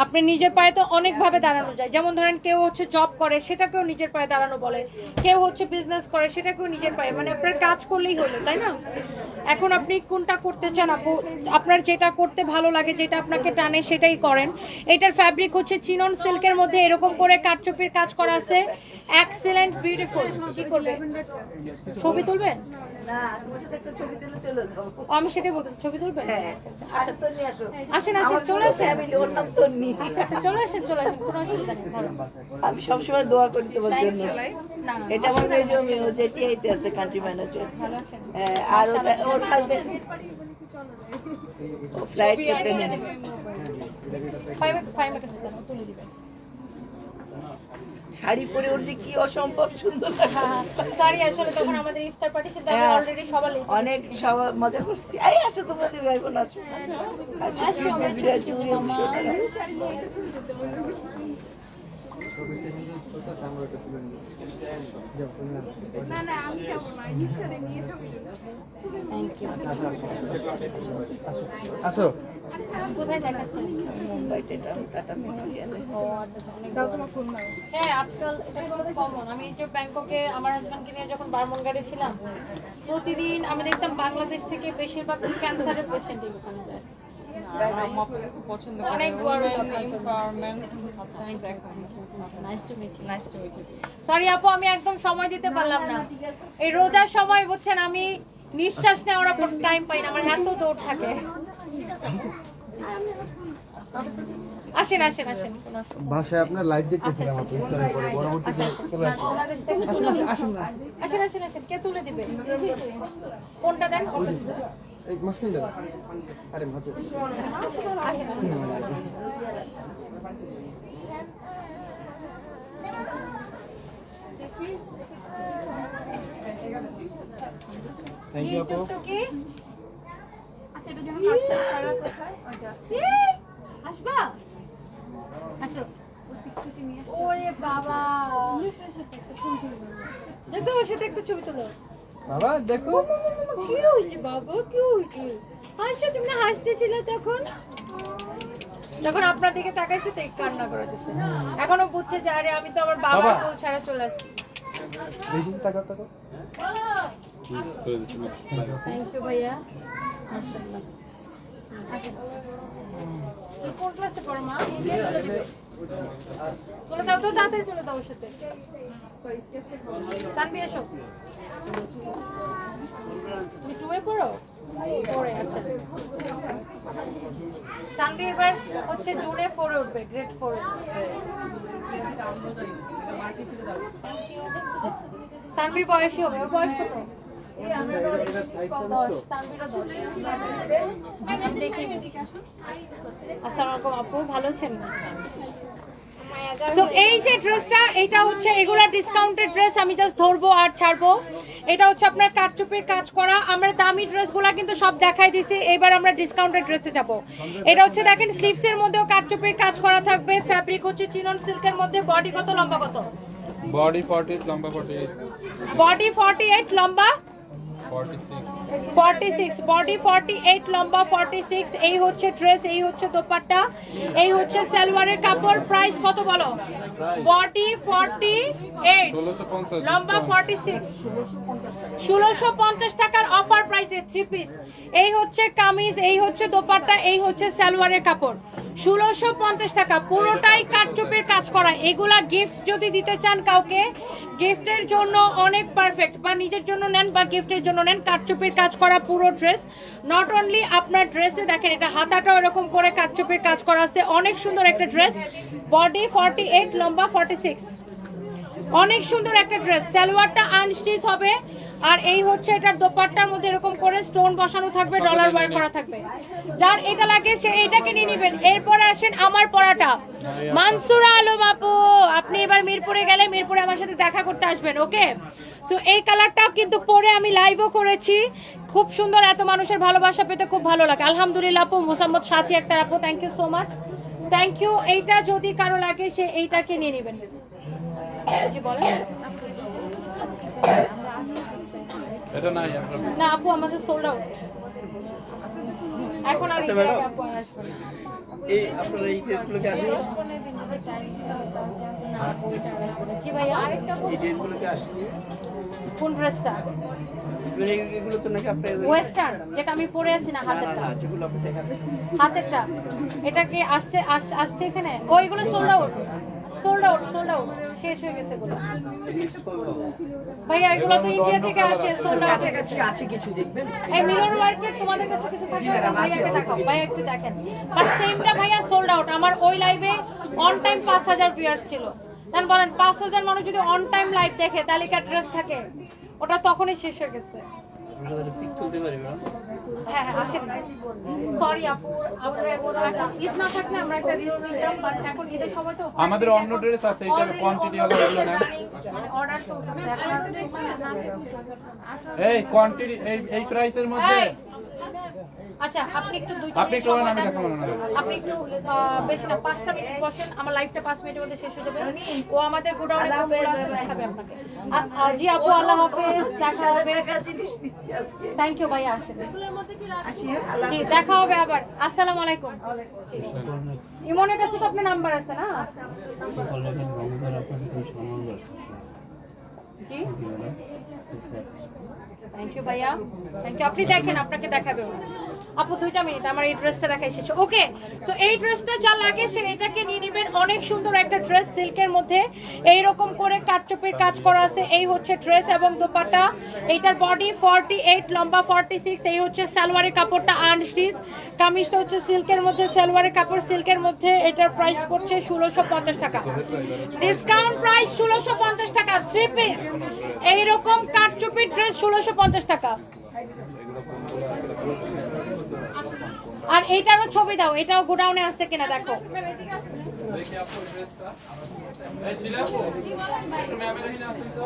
আপনি নিজের পায়ে তো অনেকভাবে দাঁড়ানো যায়, যেমন ধরেন কেউ হচ্ছে জব করে সেটাকেও নিজের পায়ে দাঁড়ানো বলে, কেউ হচ্ছে বিজনেস করে সেটাকেও নিজের পায়ে, মানে আপনার কাজ করলেই হলো, তাই না? এখন আপনি কোনটা করতে চান আপু, আপনার যেটা করতে ভালো লাগে, যেটা আপনাকে টানে সেটাই করেন। এটার ফ্যাব্রিক হচ্ছে চিনন সিল্কের মধ্যে এরকম করে কাটচুপির কাজ করা আছে, এক্সিলেন্ট বিউটিফুল। কি করবে, ছবি তুলবেন? ও, আমি সেটাই বলতেছি, ছবি তুলবেন? আচ্ছা আসেন আসেন, চলে আসেন। আচ্ছা চলে আসেন, চলে আসেন, কোনো অসুবিধা নেই, বলো। আমি সবসময় দোয়া করি তোমার জন্য। না না, এটা আমার মেয়ে জমি, ও যেটি আইতে আছে কান্ট্রি ম্যানেজার। ভালো আছেন? আর ওর হাজবেন্ড ফ্লাইট ক্যাপ্টেন। ফাইমে কাছে দেন, ও তুলে দিবেন। শাড়ি পরে ওর যে কি অসম্ভব সুন্দর লাগে। সরি, আসলে তখন আমাদের ইফতার পার্টি সেটা আমি অলরেডি সবাই লেট অনেক সবাই মজা করছি। এই আসো তোমরা দুই ভাই বোন আসো আসো আসো, আমার বিরাট জুড়ে আসো কোথায় দেখাচ্ছেন? মুম্বাইতে টাটা মেমোরিয়ালে। ও আচ্ছা আচ্ছা, অনেক বড়। হ্যাঁ, আজকাল এটা খুব কমন। আমি যে ব্যাংককে আমার হাজবেন্ডকে নিয়ে যখন বারমুন্ডারে ছিলাম, প্রতিদিন আমি দেখতাম বাংলাদেশ থেকে বেশিরভাগ ক্যান্সারের পেশেন্ট ওখানে যায়। অনেক বড় সরি আপু, আমি একদম সময় দিতে পারলাম না। এই রোজার সময় বুঝছেন, আমি নিঃশ্বাস নেওয়ার টাইম পাই না, আমার এত দৌড় থাকে। আসেন আসেন আসেন, কোনো অসুবিধা নেই। বাসায় আপনার লাইভ দেখতেছিলাম আপনি ইফতারের পরে পরবর্তীতে চলে আসুন। ওনাদের সাথে একটু তুলে দিবেন। আসেন আসেন আসেন, কে তুলে দিবে? কোনটা দেন? কোনটা দিবেন? এই মাসকিন দাদা আরে মাঝে আসেন আসেন। থ্যাংক ইউ আপু। টুকটুকি, আচ্ছা এটা যেন কাটছে কালার কোথায় ওই যে আছে আসবা? আসো। টিকটুকি নিয়ে ওরে বাবা, দেখো ওর সাথে একটা ছবি তোলো। বাবা দেখো কি হয়েছে বাবা, কি হয়েছে? হাসছো, তুমি না হাসতেছিলে তখন, যখন আপনার দিকে তাকাইছে তো কান্না করে দিচ্ছে। এখনো বুঝছে যে আরে আমি তো আমার বাবার বাবা। কোল ছাড়া চলে আসছি। দেখুন তাকাও তাকাও থ্যাংক ইউ ভাইয়া, মাশাআল্লাহ। আসেন। তুই কোন ক্লাসে পড়ো মা? কে তুলে দিবে? তুলে দাও তো, তাড়াতাড়ি তুলে দাও ওর সাথে। তানবি এসো। তুমি টুয়ে পড়ো? পড়ে, আচ্ছা। সানবি এবার হচ্ছে জুনে 4 উঠবে, গ্রেড 4 এ। সানবির বয়সই হবে, ওর বয়স কত? 10, সানবিরও 10। দেখি। আসসালামু আলাইকুম আপু, ভালো আছেন? সো এই যে ড্রেসটা, এটা হচ্ছে এগুলা ডিসকাউন্টেড ড্রেস, আমি জাস্ট ধরবো আর ছাড়বো। এটা হচ্ছে আপনার কাটচুপির কাজ করা। আমরা দামি ড্রেসগুলা কিন্তু সব দেখাই দিছি, এবার আমরা ডিসকাউন্টেড ড্রেসে যাব। এটা হচ্ছে দেখেন স্লিভসের মধ্যেও কাটচুপির কাজ করা থাকবে, ফ্যাব্রিক হচ্ছে চিনন সিল্কের মধ্যে। বডি কত, লম্বা কত? বডি 40, লম্বা 48, বডি 48, লম্বা 46। 46, বডি 48, লম্বা 46। এই হচ্ছে ড্রেস, এই হচ্ছে দোপাট্টা, এই হচ্ছে সালোয়ারের কাপড়। প্রাইস কত বলো? বডি 48, 1650, লম্বা 46, 1650 টাকার অফার প্রাইসে 3 পিস। এই হচ্ছে কামিজ, এই হচ্ছে দোপাট্টা, এই হচ্ছে সালোয়ারের কাপড়। 1650 টাকা, পুরোটাই কাটচুপির কাজ করা। এগুলা গিফট যদি দিতে চান কাউকে, গিফটের জন্য অনেক পারফেক্ট, বা নিজের জন্য নেন বা গিফটের জন্য নেন। কাটচুপির কাজ করা পুরো ড্রেস, নট অনলি আপনার ড্রেসে দেখেন এটা হাতাটাও এরকম করে কাটচুপির কাজ করা আছে, অনেক সুন্দর একটা ড্রেস। বডি 48, লম্বা 46, অনেক সুন্দর একটা ড্রেস। সালোয়ারটা আনস্টিচ হবে, আর এই হচ্ছে এটার দোপাট্টার মধ্যে এরকম করে স্টোন বসানো থাকবে, ডলার ওয়ার্ক করা থাকবে। যার এটা লাগে সে এইটাকে নিয়ে নেবেন। এরপরে আসেন আমার পরাটা, মানসুরা আলম আপু, আপনি এবার মিরপুরে গেলে মিরপুরে আমার সাথে দেখা করতে আসবেন, ওকে? তো এই কালারটাও কিন্তু পরে আমি লাইভও করেছি, খুব সুন্দর। এত মানুষের ভালোবাসা পেতে খুব ভালো লাগে, আলহামদুলিল্লাহ আপু। মোসাম্মদ সাথী একটা আপু, thank you so much, thank you. এইটা যদি কারো লাগে সে এইটাকে নিয়ে নেবেন। জি বলেন। এটা নাই আপনার না আপু আমাদের সোল্ড আউট এখন আর আচ্ছা, এই ম্যাডাম। আপু আসবে না। এই আপনারা এই ড্রেসগুলোকে আসে জি ভাইয়া আরেকটা এই ড্রেসগুলোকে আসে কোন ড্রেসটা মানে এগুলো তো নাকি আপনার ওয়েস্টার্ন যেটা আমি পরে আছি না না হাতেরটা না যেগুলো আপনি দেখাচ্ছেন হাতেরটা এটা কি আসছে আসছে এখানে ওইগুলো সোল্ড আউট শেষ হয়ে গেছে এগুলো ভাইয়া এগুলো তো ইন্ডিয়া থেকে আসে সোল্ড আউট কাছাকাছি আছে কিছু দেখবেন। এই মিরর ওয়ার্কের তোমাদের কাছে কিছু থাকলে ভাইয়াকে দেখাও ভাইয়া একটু দেখেন বাট সেমটা ভাইয়া সোল্ড আউট আমার ওই লাইভে অন টাইম 5000 ভিউয়ার্স ছিল দেন বলেন 5000 মানুষ যদি অন টাইম লাইভ দেখে তাহলে কি ড্রেস থাকে ওটা তখনই শেষ হয়ে গেছে আমরা তাহলে পিক তুলতে পারি ম্যাডাম হ্যাঁ আসেন সরি আপু আমরা ঈদ না থাকলে আমরা একটা রিস্ক নিতাম বাট এখন ঈদের সময় তো আমাদের অন্য ড্রেস আছে এটা কোয়ান্টিটি হলো এগুলো নেন অর্ডার চলতেছে এখন আর এই কোয়ান্টিটি এই প্রাইসের মধ্যে এই, আচ্ছা আপনি একটু আপনি একটু বলেন, আমি দেখাবো না। আপনি একটু বেশি না 5টা মিনিট বসেন আমার লাইভটা 5 মিনিটের মধ্যে শেষ হয়ে যাবে ও আমাদের গোডাউনে কোন আছে দেখাবে আপনাকে জি আপু আল্লাহ হাফেজ দেখা হবে টাকা জিনিস নিচ্ছি আজকে। থ্যাংক ইউ ভাইয়া আসেন আসি, হ্যাঁ? আল্লাহ জি দেখা হবে আবার আসসালামু আলাইকুম জি। ইমনের কাছে তো আপনার নাম্বার আছে না জি থ্যাংক ইউ ভাইয়া থ্যাংক ইউ আপনি দেখেন আপনাকে দেখাবে ও। আপু 2টা মিনিট আমার এই ড্রেসটা দেখাই শেষ ওকে সো এই ড্রেসটা যা লাগে সে এটাকে নিয়ে নেবেন অনেক সুন্দর একটা ড্রেস সিল্কের মধ্যে এই রকম করে কাটচুপির কাজ করা আছে এই হচ্ছে ড্রেস এবং দোপাট্টা এইটার বডি 48 লম্বা 46 এই হচ্ছে সালোয়ারের কাপড়টা আনস্টিচ কামিজটা হচ্ছে সিল্কের মধ্যে সালোয়ারের কাপড় সিল্কের মধ্যে এটার প্রাইস পড়ছে 1650 টাকা ডিসকাউন্ট প্রাইস 1650 টাকা 3 পিস এই রকম কাটচুপির ড্রেস 1650 টাকা আর এইটারও ছবি দাও এটাও গোডাউনে আছে কিনা দেখো দেখি আপনার ড্রেসটা এই শিলাপু একটু ম্যামের এখানে আসেন তো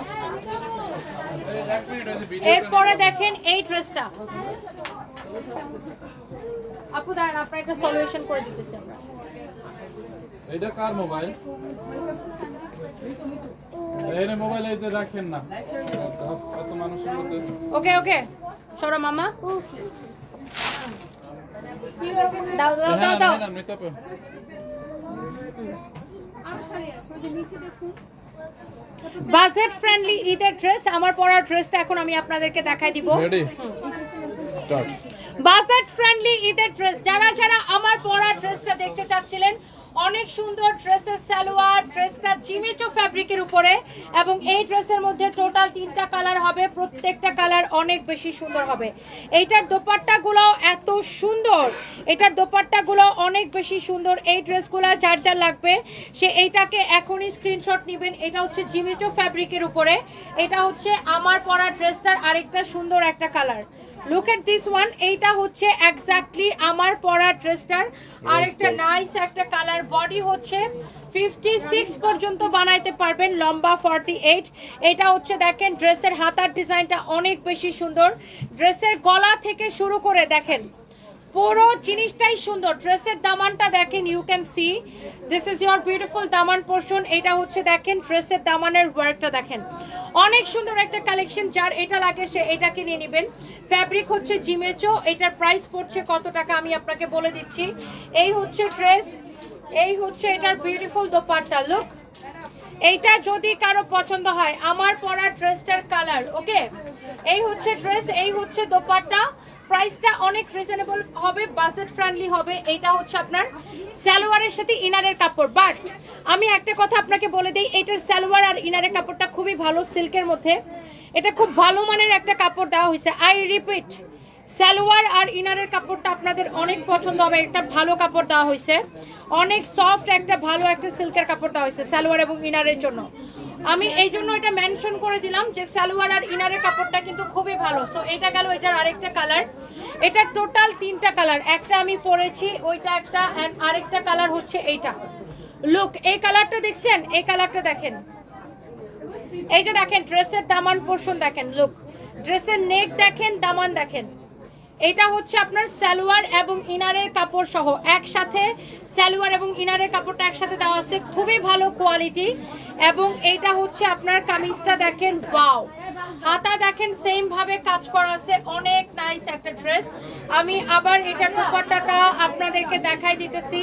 এই এক মিনিট হয়েছে ভিডিও এরপরে দেখেন এই ড্রেসটা আপু দাঁড়ান আপনার একটা সলিউশন করে দিতেছি আমরা এটা কার মোবাইল এই মোবাইল এই যে রাখেন না কত মানুষের মধ্যে ওকে ওকে সরো মামা দাও দাও দাও দাও না নিতে পারো বাজেট ফ্রেন্ডলি ঈদের ড্রেস আমার পরা ড্রেসটা এখন আমি আপনাদেরকে দেখাই দিব রেডি স্টার্ট বাজেট ফ্রেন্ডলি ঈদের ড্রেস যারা যারা আমার পরা ড্রেসটা দেখতে চাচ্ছিলেন অনেক সুন্দর ড্রেসের সালোয়ার ড্রেসটা জিমিচো ফ্যাব্রিকের উপরে এবং এই ড্রেসের মধ্যে টোটাল 3টা কালার হবে প্রত্যেকটা কালার অনেক বেশি সুন্দর হবে এইটার দোপাট্টাগুলো এত সুন্দর এটার দোপাট্টাগুলো অনেক বেশি সুন্দর এই ড্রেসগুলো যার যার লাগবে সে এইটাকে এখনই স্ক্রিনশট নেবেন এটা হচ্ছে জিমিচো ফ্যাব্রিকের উপরে এটা হচ্ছে আমার পরা ড্রেসটার আরেকটা সুন্দর একটা colour look at this one এইটা হচ্ছে এক্স্যাক্টলি আমার পরা ড্রেসটার আরেকটা নাইস একটা কালার বডি হচ্ছে 56 পর্যন্ত বানাইতে পারবেন লম্বা 48 এটা হচ্ছে দেখেন ড্রেসের হাতার ডিজাইনটা অনেক বেশি সুন্দর ড্রেসের গলা থেকে শুরু করে দেখেন পুরো জিনিসটাই সুন্দর ড্রেসের দামানটা দেখেন you can see this is your beautiful daman portion এটা হচ্ছে দেখেন ড্রেসের দামানের ওয়ার্কটা দেখেন অনেক সুন্দর একটা কালেকশন যার এটা লাগে সে এটাকে নিয়ে নেবেন ফ্যাব্রিক হচ্ছে জিমেচো এটার প্রাইস পড়ছে কত টাকা আমি আপনাকে বলে দিচ্ছি এই হচ্ছে ড্রেস এই হচ্ছে এটার বিউটিফুল দোপাট্টা লুক এইটা যদি কারো পছন্দ হয় আমার পরা ড্রেসটার কালার ওকে এই হচ্ছে ড্রেস এই হচ্ছে দোপাট্টা প্রাইসটা অনেক রিজনেবল হবে বাজেট ফ্রেন্ডলি হবে এটা হচ্ছে আপনার সালোয়ারের সাথে ইনারের কাপড় বাট আমি একটা কথা আপনাকে বলে দেই এটার সালোয়ার আর ইনারের কাপড়টা খুবই ভালো সিল্কের মধ্যে এটা খুব ভালো মানের একটা কাপড় দেওয়া হয়েছে আই রিপিট সালোয়ার আর ইনারের কাপড়টা আপনাদের অনেক পছন্দ হবে একটা ভালো কাপড় দেওয়া হয়েছে অনেক সফট একটা ভালো একটা সিল্কের কাপড় দেওয়া হয়েছে সালোয়ার এবং ইনারের জন্য আমি এই জন্য এটা মেনশন করে দিলাম যে সালোয়ার আর ইনারের কাপড়টা কিন্তু খুবই ভালো সো এটা গেল এটার আরেকটা কালার এটা টোটাল 3টা কালার একটা আমি পরেছি ওইটা একটা এন্ড আরেকটা কালার হচ্ছে এইটা লুক এই কালারটা দেখছেন এই কালারটা দেখেন এইটা দেখেন ড্রেসের দামান পোর্শন দেখেন লুক ড্রেসের নেক দেখেন দামান দেখেন এটা হচ্ছে আপনার সালোয়ার এবং ইনারের কাপড় সহ একসাথে, সালোয়ার এবং ইনারের কাপড়টা একসাথে দেওয়া আছে, খুবই ভালো কোয়ালিটি। এবং এইটা হচ্ছে আপনার কামিজটা দেখেন, ওয়াও, হাতা দেখেন সেম ভাবে কাজ করা আছে, অনেক নাইস একটা ড্রেস। আমি আবার এটার দোপাট্টাটা আপনাদেরকে দেখাই দিতেছি।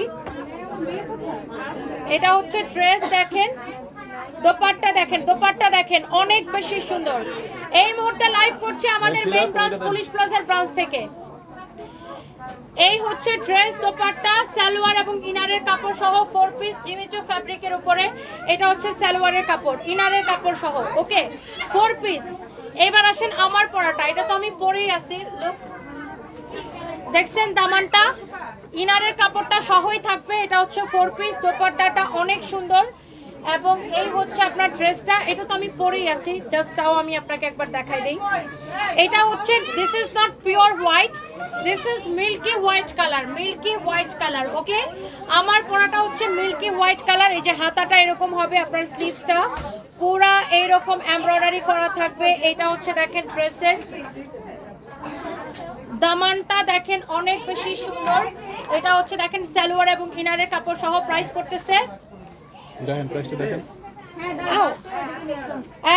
এটা হচ্ছে ড্রেস, দেখেন দোপাট্টা দেখেন, দোপাট্টা দেখেন অনেক বেশি সুন্দর। এই মুহূর্তে লাইভ করছি আমাদের মেইন ব্রাঞ্চ পুলিশ প্লাজার ব্রাঞ্চ থেকে। এই হচ্ছে ড্রেস, দোপাট্টা, সালোয়ার এবং ইনারের কাপড় সহ 4 পিস জিমিচু ফ্যাব্রিকের উপরে। এটা হচ্ছে সালোয়ারের কাপড়, ইনারের কাপড় সহ, ওকে 4 পিস। এবার আসেন আমার পরাটা, এটা তো আমি পরেই আছি। লুক, দেখছেন দামানটা ইনারের কাপড়টা সহই থাকবে। এটা হচ্ছে 4 পিস, দোপাট্টাটা অনেক সুন্দর। এবং এই হচ্ছে আপনার ড্রেসটা, এটা তো আমি পরেই আছি, জাস্ট তাও আমি আপনাকে একবার দেখাই দেই। এটা হচ্ছে, this is not pure white, this is milky white colour, milky white colour, okay. আমার পরাটা হচ্ছে মিল্কি হোয়াইট কালার। এই যে হাতাটা এরকম হবে, আপনার স্লিভসটা পুরা এইরকম এমব্রয়ডারি করা থাকবে। এটা হচ্ছে দেখেন ড্রেসের দামানটা দেখেন অনেক বেশি সুন্দর। এটা হচ্ছে দেখেন সালোয়ার এবং ইনারের কাপড় সহ। প্রাইস পড়তেছে, দেখেন প্রাইসটা দেখেন,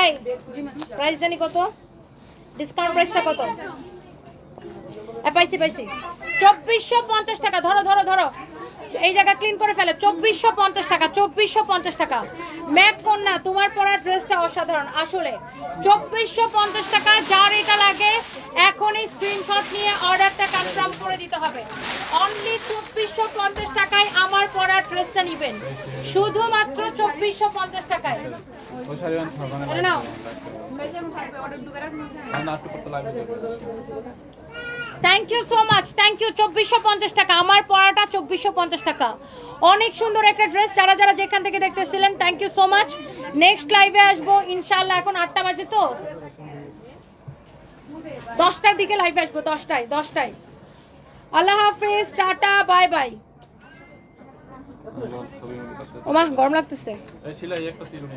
এই প্রাইস জানি কত, ডিসকাউন্ট প্রাইসটা কত? পাইছি 2450 টাকা। ধরো ধরো ধরো, এই জায়গা ক্লিন করে ফেলে। 2450 টাকা, 2450 টাকা। ম্যাক কন্যা, তোমার পরা ড্রেসটা অসাধারণ আসলে। 2450 টাকা। যার এটা লাগে এখনই স্ক্রিনশট নিয়ে অর্ডারটা কনফার্ম করে দিতে হবে। অনলি 2450 টাকায় আমার পরা ড্রেসটা নেবেন, শুধুমাত্র 2450 টাকায়। ওই শাড়ি আনতে হবে না, এটা নাও। না একটু করতে লাগবে। Thank you so much, thank you. 2450 টাকা, আমার পরাটা 2450 টাকা। অনেক সুন্দর একটা ড্রেস। যারা যারা যেখান থেকে দেখতেছিলেন thank you so much. Next লাইভে আসবো ইনশাআল্লাহ। এখন 8টা বাজে, তো 10টার দিকে লাইভে আসবো, 10টায়। আল্লাহ হাফেজ, টাটা, বাই বাই। ওমা গরম লাগতেছে। এই ছিল একটা তিরুনি।